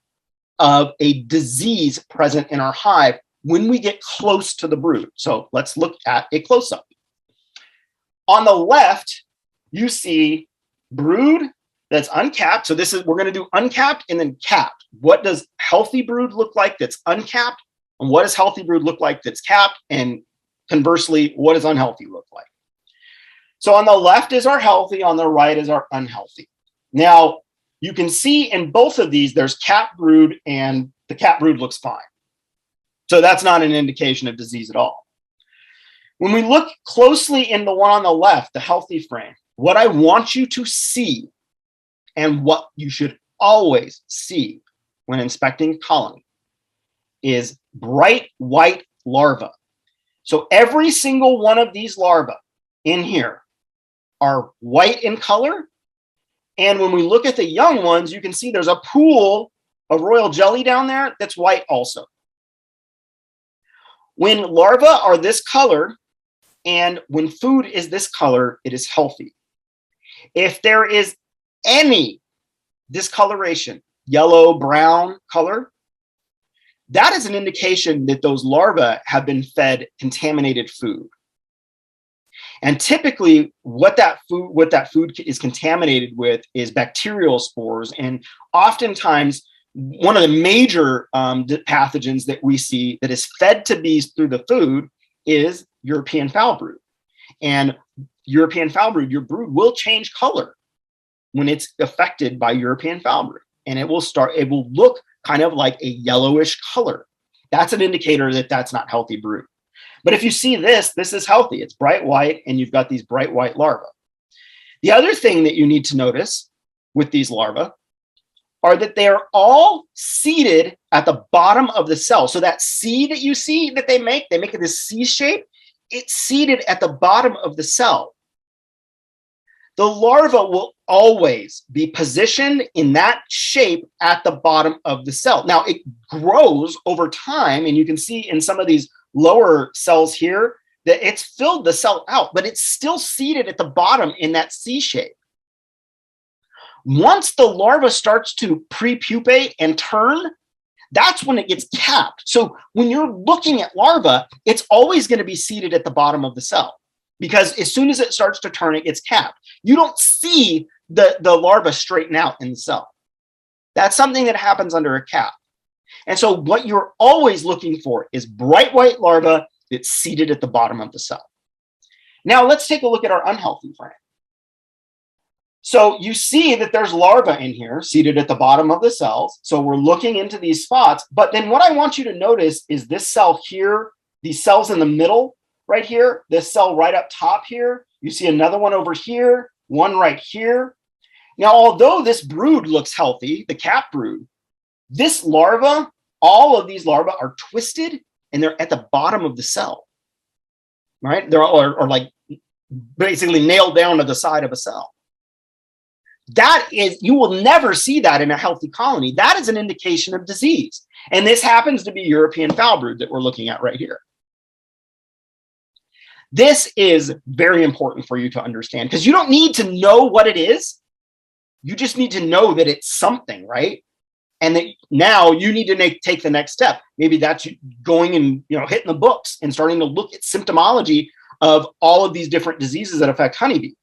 of a disease present in our hive when we get close to the brood. So let's look at a close-up. On the left, you see brood that's uncapped. So this is, we're going to do uncapped and then capped. What does healthy brood look like that's uncapped? And what does healthy brood look like that's capped? And conversely, what does unhealthy look like? So on the left is our healthy, on the right is our unhealthy. Now, you can see in both of these, there's capped brood and the capped brood looks fine. So that's not an indication of disease at all. When we look closely in the one on the left, the healthy frame, what I want you to see and what you should always see when inspecting a colony is bright white larvae. So every single one of these larvae in here are white in color. And when we look at the young ones, you can see there's a pool of royal jelly down there that's white also. When larvae are this color and when food is this color, it is healthy. If there is any discoloration, yellow, brown color, that is an indication that those larvae have been fed contaminated food. And typically what that food is contaminated with is bacterial spores. And oftentimes one of the major pathogens that we see that is fed to bees through the food is European foul brood. And European foul brood, your brood will change color when it's affected by European foul brood. And it will look kind of like a yellowish color. That's an indicator that that's not healthy brood. But if you see this is healthy. It's bright white and you've got these bright white larvae. The other thing that you need to notice with these larvae are that they are all seated at the bottom of the cell. So that C that you see that they make it this C shape, it's seated at the bottom of the cell. The larva will always be positioned in that shape at the bottom of the cell. Now it grows over time, and you can see in some of these lower cells here that it's filled the cell out, but it's still seated at the bottom in that C shape. Once the larva starts to prepupate and turn, that's when it gets capped. So when you're looking at larva, it's always going to be seated at the bottom of the cell, because as soon as it starts to turn, it gets capped. You don't see the larva straighten out in the cell. That's something that happens under a cap. And so what you're always looking for is bright white larva that's seated at the bottom of the cell. Now let's take a look at our unhealthy frame. So you see that there's larvae in here seated at the bottom of the cells. So we're looking into these spots. But then what I want you to notice is this cell here, these cells in the middle right here, this cell right up top here. You see another one over here, one right here. Now, although this brood looks healthy, the cap brood, this larva all of these larvae are twisted and they're at the bottom of the cell, right? They're all are like basically nailed down to the side of a cell. That is, you will never see that in a healthy colony. That is an indication of disease. And this happens to be European foul brood that we're looking at right here. This is very important for you to understand because you don't need to know what it is. You just need to know that it's something, right? And that now you need to take the next step. Maybe that's going and hitting the books and starting to look at symptomology of all of these different diseases that affect honeybees.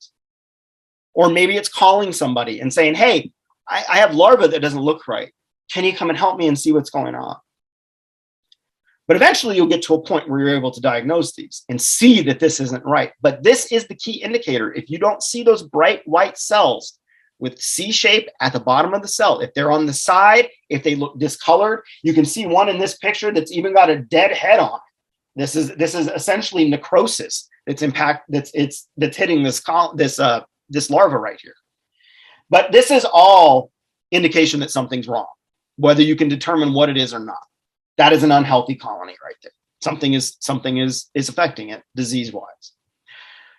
Or maybe it's calling somebody and saying, hey, I have larvae that doesn't look right. Can you come and help me and see what's going on? But eventually you'll get to a point where you're able to diagnose these and see that this isn't right. But this is the key indicator. If you don't see those bright white cells with C shape at the bottom of the cell, if they're on the side, if they look discolored, you can see one in this picture that's even got a dead head on it. This is essentially necrosis that's hitting this larva right here. But this is all indication that something's wrong, whether you can determine what it is or not. That is an unhealthy colony right there. Something is affecting it disease-wise.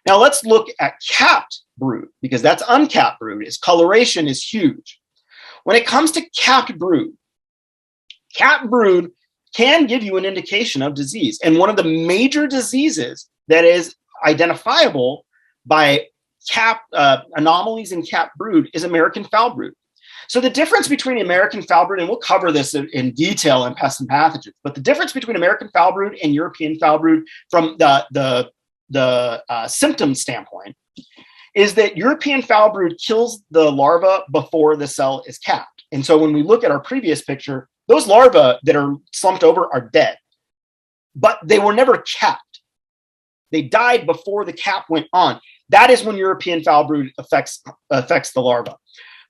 Now let's look at capped brood, because that's uncapped brood. Its coloration is huge. When it comes to capped brood can give you an indication of disease. And one of the major diseases that is identifiable by anomalies in capped brood is American foul brood. So the difference between American foul brood, and we'll cover this in detail in pests and pathogens, but the difference between American foul brood and European foul brood from the symptom standpoint is that European foul brood kills the larva before the cell is capped. And so when we look at our previous picture, those larvae that are slumped over are dead, but they were never capped. They died before the cap went on. That is when European foul brood affects the larva.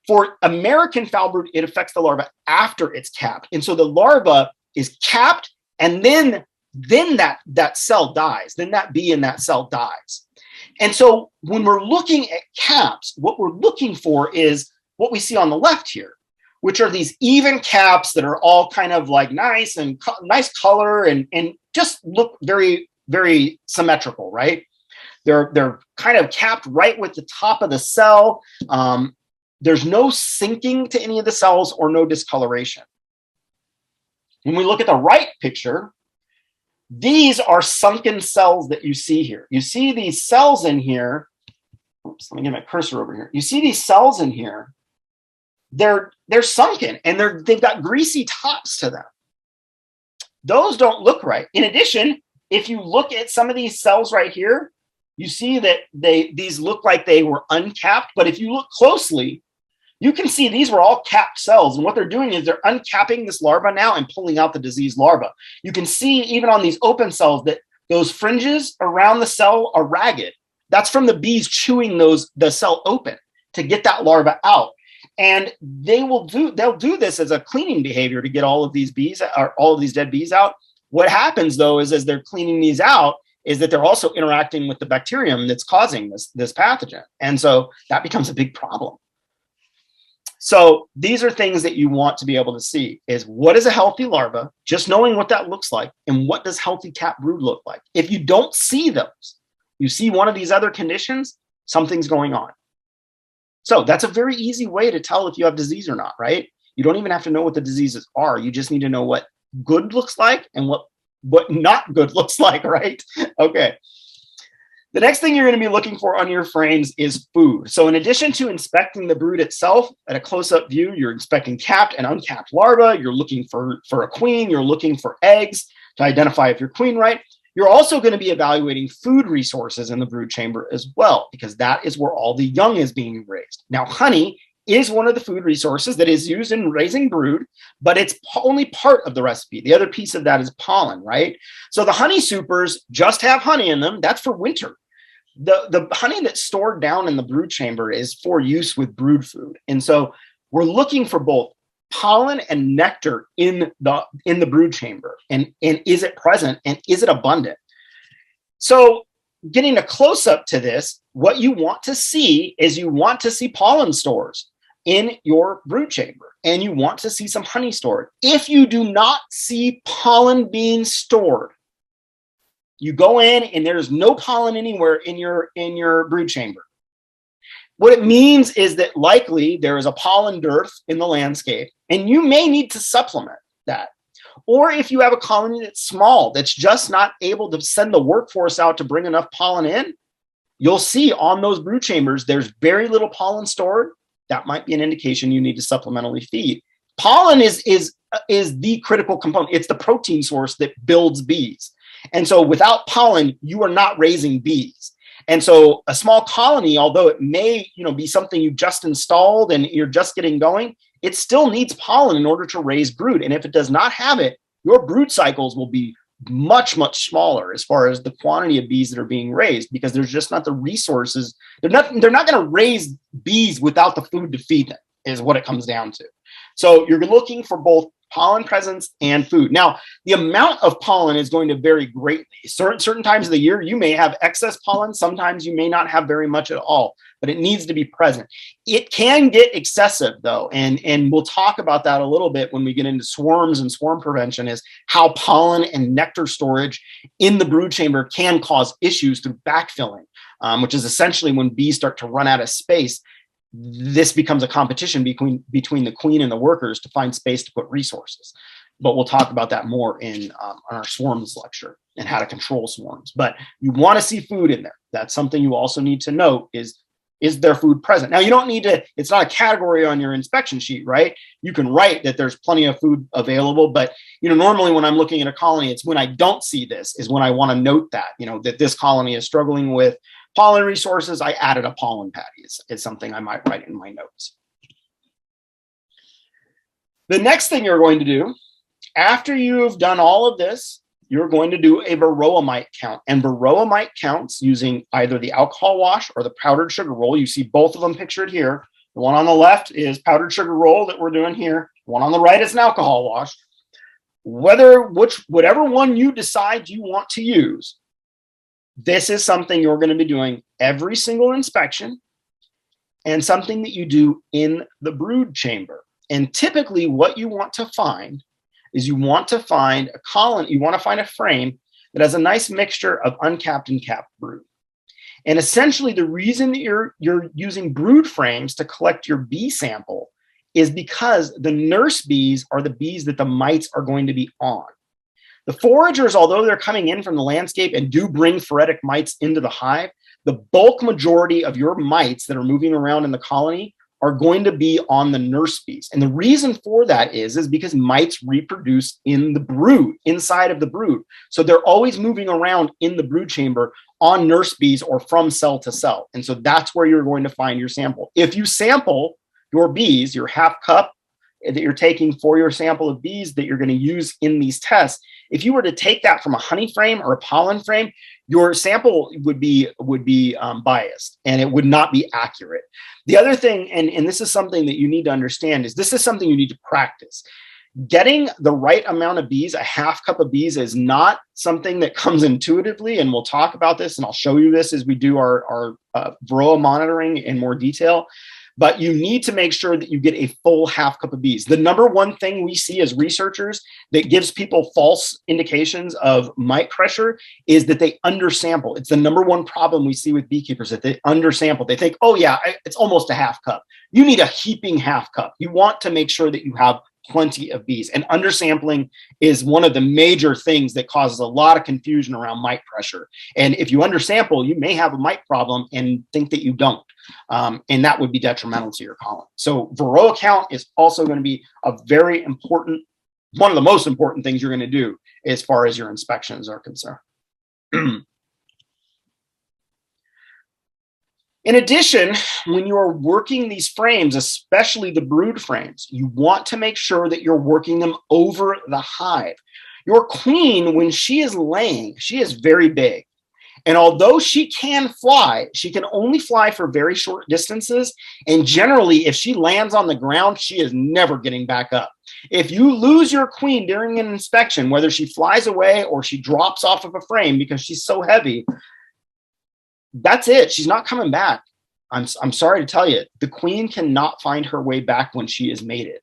For American foul brood, it affects the larva after it's capped. And so the larva is capped, and then that cell dies. Then that bee in that cell dies. And so when we're looking at caps, what we're looking for is what we see on the left here, which are these even caps that are all kind of like nice and nice color and just look very, very symmetrical, right? They're kind of capped right with the top of the cell. There's no sinking to any of the cells or no discoloration. When we look at the right picture, these are sunken cells that you see here. You see these cells in here. Oops, let me get my cursor over here. You see these cells in here. They're sunken and they've got greasy tops to them. Those don't look right. In addition, if you look at some of these cells right here, you see that these look like they were uncapped, but if you look closely, you can see these were all capped cells. And what they're doing is they're uncapping this larva now and pulling out the diseased larva. You can see even on these open cells that those fringes around the cell are ragged. That's from the bees chewing the cell open to get that larva out. And they'll do this as a cleaning behavior to get all of these bees or all of these dead bees out. What happens though is as they're cleaning these out, is that they're also interacting with the bacterium that's causing this pathogen. And so that becomes a big problem. So these are things that you want to be able to see is what is a healthy larva, just knowing what that looks like, and what does healthy capped brood look like. If you don't see those, you see one of these other conditions, something's going on. So that's a very easy way to tell if you have disease or not, right? You don't even have to know what the diseases are. You just need to know what good looks like and what not good looks like, right? Okay. The next thing you're going to be looking for on your frames is food. So in addition to inspecting the brood itself at a close-up view, you're inspecting capped and uncapped larvae. You're looking for a queen. You're looking for eggs to identify if you're queen right. You're also going to be evaluating food resources in the brood chamber as well, because that is where all the young is being raised. Now, honey is one of the food resources that is used in raising brood, but it's only part of the recipe. The other piece of that is pollen, right? So the honey supers just have honey in them. That's for winter. The honey that's stored down in the brood chamber is for use with brood food. And so we're looking for both pollen and nectar in the brood chamber. And is it present and is it abundant? So getting a close up to this, what you want to see is you want to see pollen stores. in your brood chamber and you want to see some honey stored, if you do not see pollen being stored, you go in and there's no pollen anywhere in your brood chamber. What it means is that likely there is a pollen dearth in the landscape, and you may need to supplement that. Or if you have a colony that's small, that's just not able to send the workforce out to bring enough pollen in, you'll see on those brood chambers, there's very little pollen stored. That might be an indication you need to supplementally feed. Pollen is the critical component. It's the protein source that builds bees. And so without pollen, you are not raising bees. And so a small colony, although it may, be something you just installed and you're just getting going, it still needs pollen in order to raise brood. And if it does not have it, your brood cycles will be much, much smaller as far as the quantity of bees that are being raised, because there's just not the resources. They're not going to raise bees without the food to feed them, is what it comes down to. So you're looking for both pollen presence and food. Now, the amount of pollen is going to vary greatly. Certain times of the year, you may have excess pollen. Sometimes you may not have very much at all, but it needs to be present. It can get excessive, though, and we'll talk about that a little bit when we get into swarms and swarm prevention, is how pollen and nectar storage in the brood chamber can cause issues through backfilling, which is essentially when bees start to run out of space. This becomes a competition between the queen and the workers to find space to put resources. But we'll talk about that more in our swarms lecture and how to control swarms. But you want to see food in there. That's something you also need to note is there food present? Now, you don't need to, it's not a category on your inspection sheet, right? You can write that there's plenty of food available, but, normally when I'm looking at a colony, it's when I don't see this is when I want to note that, that this colony is struggling with pollen resources. I added a pollen patty is something I might write in my notes. The next thing you're going to do, after you've done all of this, you're going to do a varroa mite count. And varroa mite counts using either the alcohol wash or the powdered sugar roll. You see both of them pictured here. The one on the left is powdered sugar roll that we're doing here. The one on the right is an alcohol wash. Whatever one you decide you want to use, this is something you're going to be doing every single inspection and something that you do in the brood chamber. And typically what you want to find is you want to find a colony, you want to find a frame that has a nice mixture of uncapped and capped brood. And essentially the reason that you're using brood frames to collect your bee sample is because the nurse bees are the bees that the mites are going to be on. The foragers, although they're coming in from the landscape and do bring phoretic mites into the hive, the bulk majority of your mites that are moving around in the colony are going to be on the nurse bees. And the reason for that is because mites reproduce in the brood, inside of the brood. So they're always moving around in the brood chamber on nurse bees or from cell to cell. And so that's where you're going to find your sample. If you sample your bees, your half cup that you're taking for your sample of bees that you're going to use in these tests, if you were to take that from a honey frame or a pollen frame, your sample would be biased and it would not be accurate. The other thing, and this is something that you need to understand, is this is something you need to practice. Getting the right amount of bees, a half cup of bees, is not something that comes intuitively, and we'll talk about this, and I'll show you this as we do our varroa monitoring in more detail. But you need to make sure that you get a full half cup of bees. The number one thing we see as researchers that gives people false indications of mite pressure is that they undersample. It's the number one problem we see with beekeepers, that they undersample. They think, oh yeah, it's almost a half cup. You need a heaping half cup. You want to make sure that you have plenty of bees. And undersampling is one of the major things that causes a lot of confusion around mite pressure. And if you undersample, you may have a mite problem and think that you don't. And that would be detrimental to your colony. So varroa count is also going to be a very important, one of the most important things you're going to do as far as your inspections are concerned. In addition, when you're working these frames, especially the brood frames, you want to make sure that you're working them over the hive. Your queen, when she is laying, she is very big. And although she can fly, she can only fly for very short distances. And generally, if she lands on the ground, she is never getting back up. If you lose your queen during an inspection, whether she flies away or she drops off of a frame because she's so heavy, that's it. She's not coming back. I'm sorry to tell you, the queen cannot find her way back when she is mated.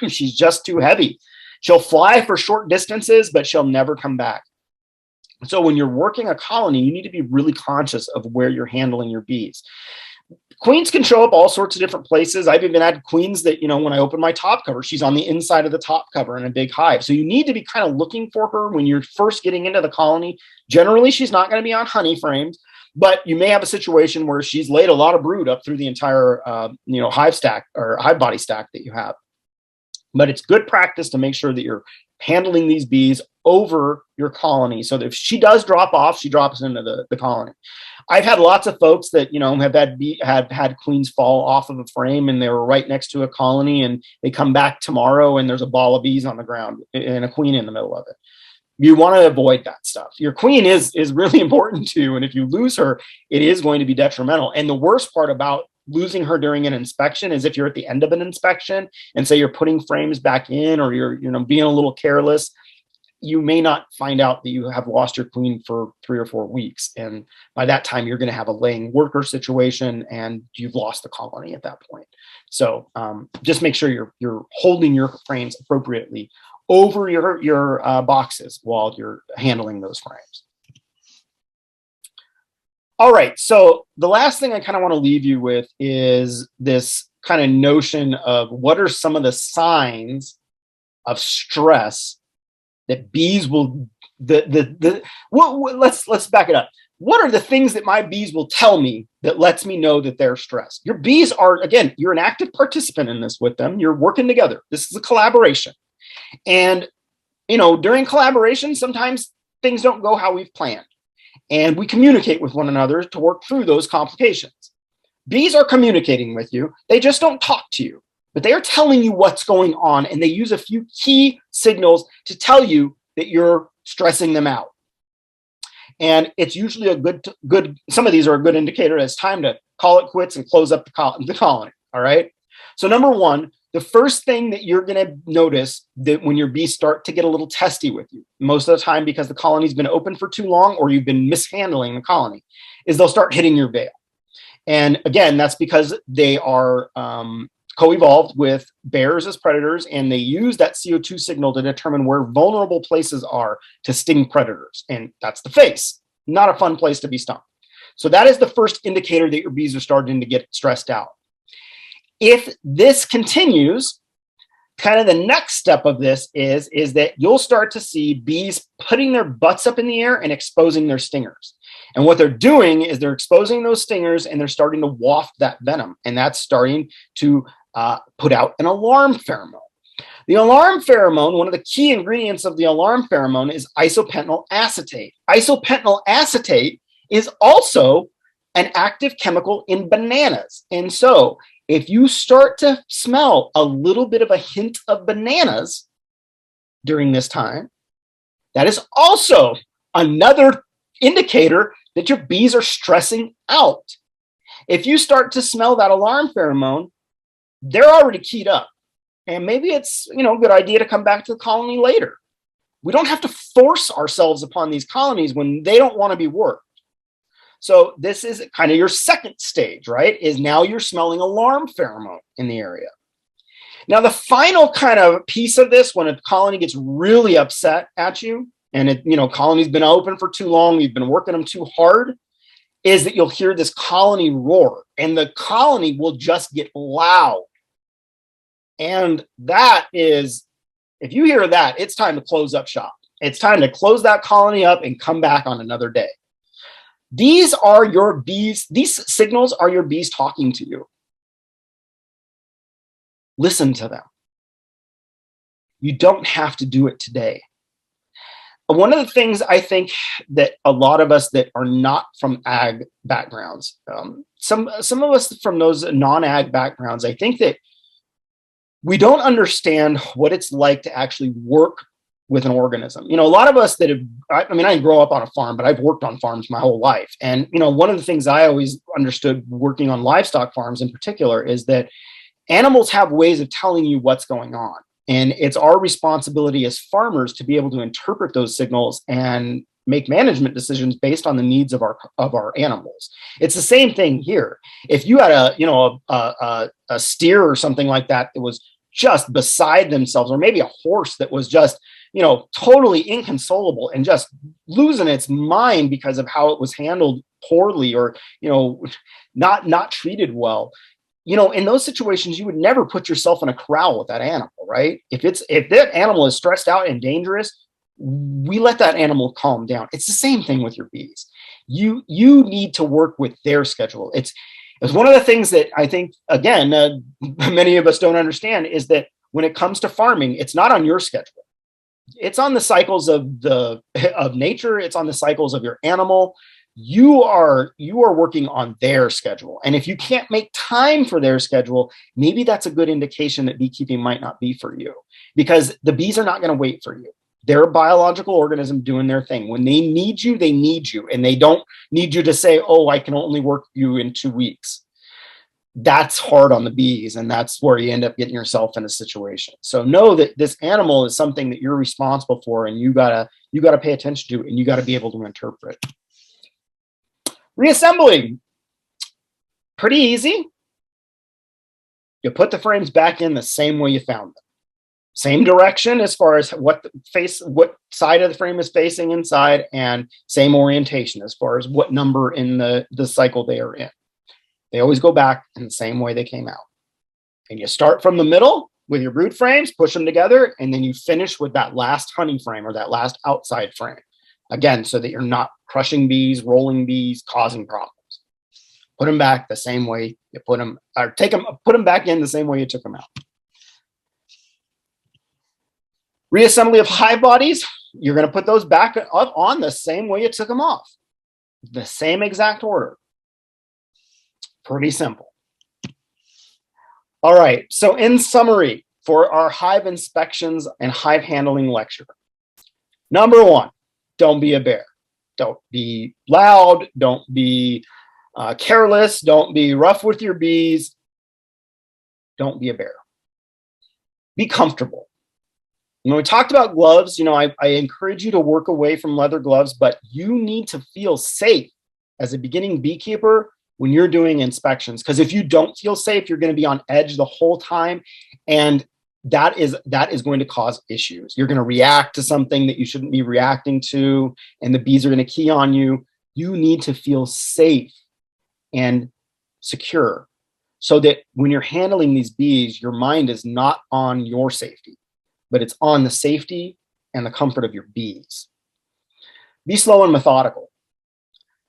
She's just too heavy. She'll fly for short distances, but she'll never come back. So when you're working a colony, you need to be really conscious of where you're handling your bees. Queens can show up all sorts of different places. I've even had queens that, when I open my top cover, she's on the inside of the top cover in a big hive. So you need to be kind of looking for her when you're first getting into the colony. Generally, she's not going to be on honey frames, but you may have a situation where she's laid a lot of brood up through the entire, hive stack or hive body stack that you have. But it's good practice to make sure that you're handling these bees over your colony so that if she does drop off, she drops into the colony. I've had lots of folks that, have had queens fall off of a frame and they were right next to a colony and they come back tomorrow and there's a ball of bees on the ground and a queen in the middle of it. You want to avoid that stuff. Your queen is really important to you. And if you lose her, it is going to be detrimental. And the worst part about losing her during an inspection is if you're at the end of an inspection and say you're putting frames back in or you're being a little careless, you may not find out that you have lost your queen for 3 or 4 weeks. And by that time, you're going to have a laying worker situation and you've lost the colony at that point. So just make sure you're holding your frames appropriately over your boxes while you're handling those frames. All right, so the last thing I kind of want to leave you with is this kind of notion of what are some of the signs of stress that bees will, let's back it up. What are the things that my bees will tell me that lets me know that they're stressed? Your bees are, again, you're an active participant in this with them. You're working together. This is a collaboration. And, during collaboration, sometimes things don't go how we've planned. And we communicate with one another to work through those complications. Bees are communicating with you. They just don't talk to you, but they are telling you what's going on. And they use a few key signals to tell you that you're stressing them out. And it's usually a good, some of these are a good indicator that it's time to call it quits and close up the colony. All right. So number one, the first thing that you're going to notice that when your bees start to get a little testy with you, most of the time because the colony's been open for too long or you've been mishandling the colony, is they'll start hitting your veil. And again, that's because they are co-evolved with bears as predators, and they use that CO2 signal to determine where vulnerable places are to sting predators. And that's the face. Not a fun place to be stung. So that is the first indicator that your bees are starting to get stressed out. If this continues, kind of the next step of this is that you'll start to see bees putting their butts up in the air and exposing their stingers. And what they're doing is they're exposing those stingers and they're starting to waft that venom. And that's starting to put out an alarm pheromone. The alarm pheromone, one of the key ingredients of the alarm pheromone is isopentyl acetate. Isopentyl acetate is also an active chemical in bananas. And so if you start to smell a little bit of a hint of bananas during this time, that is also another indicator that your bees are stressing out. If you start to smell that alarm pheromone, they're already keyed up. And maybe it's, a good idea to come back to the colony later. We don't have to force ourselves upon these colonies when they don't want to be worked. So this is kind of your second stage, right? Is now you're smelling alarm pheromone in the area. Now, the final kind of piece of this, when a colony gets really upset at you, and colony's been open for too long, you've been working them too hard, is that you'll hear this colony roar, and the colony will just get loud. And that is, if you hear that, it's time to close up shop. It's time to close that colony up and come back on another day. These are your bees. These signals are your bees talking to you. Listen to them. You don't have to do it today. One of the things I think that a lot of us that are not from ag backgrounds, some of us from those non-ag backgrounds, I think that we don't understand what it's like to actually work with an organism. A lot of us that have, I didn't grow up on a farm, but I've worked on farms my whole life. And, one of the things I always understood working on livestock farms in particular is that animals have ways of telling you what's going on. And it's our responsibility as farmers to be able to interpret those signals and make management decisions based on the needs of our animals. It's the same thing here. If you had a steer or something like that that was just beside themselves, or maybe a horse that was just totally inconsolable and just losing its mind because of how it was handled poorly, or not treated well, in those situations, you would never put yourself in a corral with that animal, right? If that animal is stressed out and dangerous, we let that animal calm down. It's the same thing with your bees. You need to work with their schedule. It's one of the things that I think, again, many of us don't understand, is that when it comes to farming, it's not on your schedule. It's on the cycles of nature. It's on the cycles of your animal. You are working on their schedule. And if you can't make time for their schedule, maybe that's a good indication that beekeeping might not be for you, because the bees are not going to wait for you. They're a biological organism doing their thing. When they need you, and they don't need you to say, oh, I can only work you in 2 weeks. That's hard on the bees, and that's where you end up getting yourself in a situation. So know that this animal is something that you're responsible for, and you gotta pay attention to, and you gotta be able to interpret. Reassembling, pretty easy. You put the frames back in the same way you found them. Same direction as far as what side of the frame is facing inside, and same orientation as far as what number in the cycle they are in. They always go back in the same way they came out. And you start from the middle with your brood frames, push them together, and then you finish with that last honey frame, or that last outside frame. Again, so that you're not crushing bees, rolling bees, causing problems. Put them back the same way you put them, or put them back in the same way you took them out. Reassembly of hive bodies, you're going to put those back up on the same way you took them off. The same exact order. Pretty simple. All right, so in summary, for our hive inspections and hive handling lecture, number 1, don't be a bear. Don't be loud. Don't be careless. Don't be rough with your bees. Don't be a bear. Be comfortable. When we talked about gloves, I encourage you to work away from leather gloves, but you need to feel safe as a beginning beekeeper when you're doing inspections, because if you don't feel safe, you're going to be on edge the whole time, and that is going to cause issues. You're going to react to something that you shouldn't be reacting to, and the bees are going to key on you. You need to feel safe and secure, so that when you're handling these bees, your mind is not on your safety, but it's on the safety and the comfort of your bees. Be slow and methodical.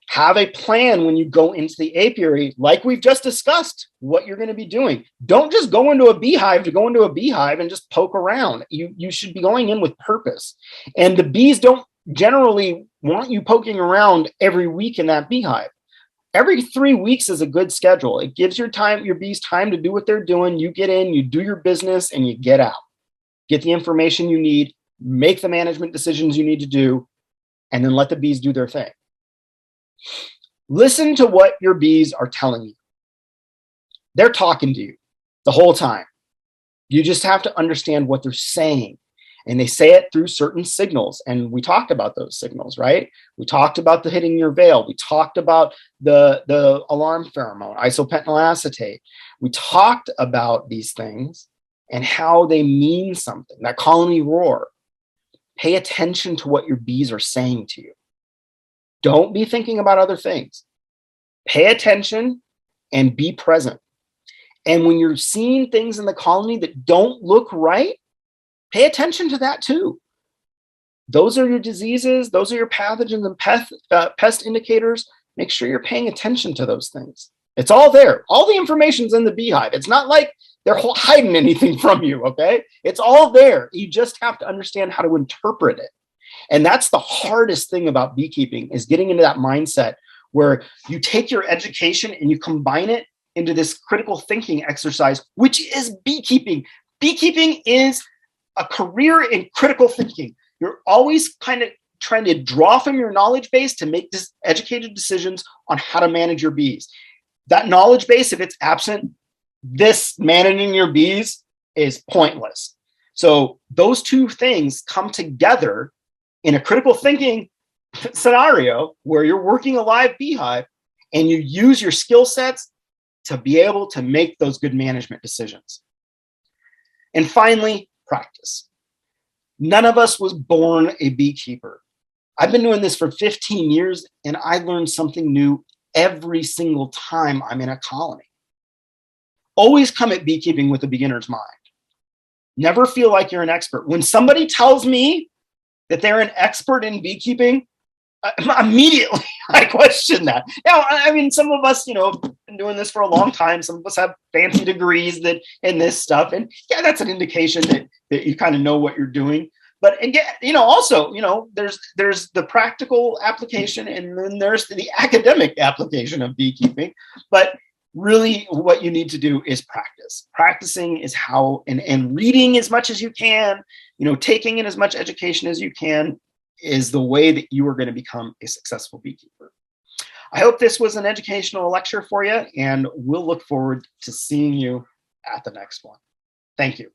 Have a plan when you go into the apiary, like we've just discussed, what you're going to be doing. Don't just go into a beehive to go into a beehive and just poke around. You should be going in with purpose. And the bees don't generally want you poking around every week in that beehive. Every 3 weeks is a good schedule. It gives your bees time to do what they're doing. You get in, you do your business, and you get out. Get the information you need, make the management decisions you need to do, and then let the bees do their thing. Listen to what your bees are telling you. They're talking to you the whole time. You just have to understand what they're saying. And they say it through certain signals. And we talked about those signals, right? We talked about the hitting your veil. We talked about the alarm pheromone, isopentyl acetate. We talked about these things and how they mean something, that colony roar. Pay attention to what your bees are saying to you. Don't be thinking about other things. Pay attention and be present. And when you're seeing things in the colony that don't look right, pay attention to that too. Those are your diseases. Those are your pathogens and pest indicators. Make sure you're paying attention to those things. It's all there. All the information's in the beehive. It's not like they're hiding anything from you, okay? It's all there. You just have to understand how to interpret it. And that's the hardest thing about beekeeping, is getting into that mindset where you take your education and you combine it into this critical thinking exercise, which is beekeeping. Beekeeping is a career in critical thinking. You're always kind of trying to draw from your knowledge base to make educated decisions on how to manage your bees. That knowledge base, if it's absent, this managing your bees is pointless. So those two things come together in a critical thinking scenario where you're working a live beehive and you use your skill sets to be able to make those good management decisions. And finally, practice. None of us was born a beekeeper. I've been doing this for 15 years and I learn something new every single time I'm in a colony. Always come at beekeeping with a beginner's mind. Never feel like you're an expert. When somebody tells me that they're an expert in beekeeping, immediately I question that. Now, I mean, some of us, been doing this for a long time. Some of us have fancy degrees that in this stuff, and yeah, that's an indication that you kind of know what you're doing. But again, also, there's the practical application, and then there's the academic application of beekeeping. But really, what you need to do is practice. Practicing is how, and reading as much as you can, taking in as much education as you can, is the way that you are going to become a successful beekeeper. I hope this was an educational lecture for you, and we'll look forward to seeing you at the next one. Thank you.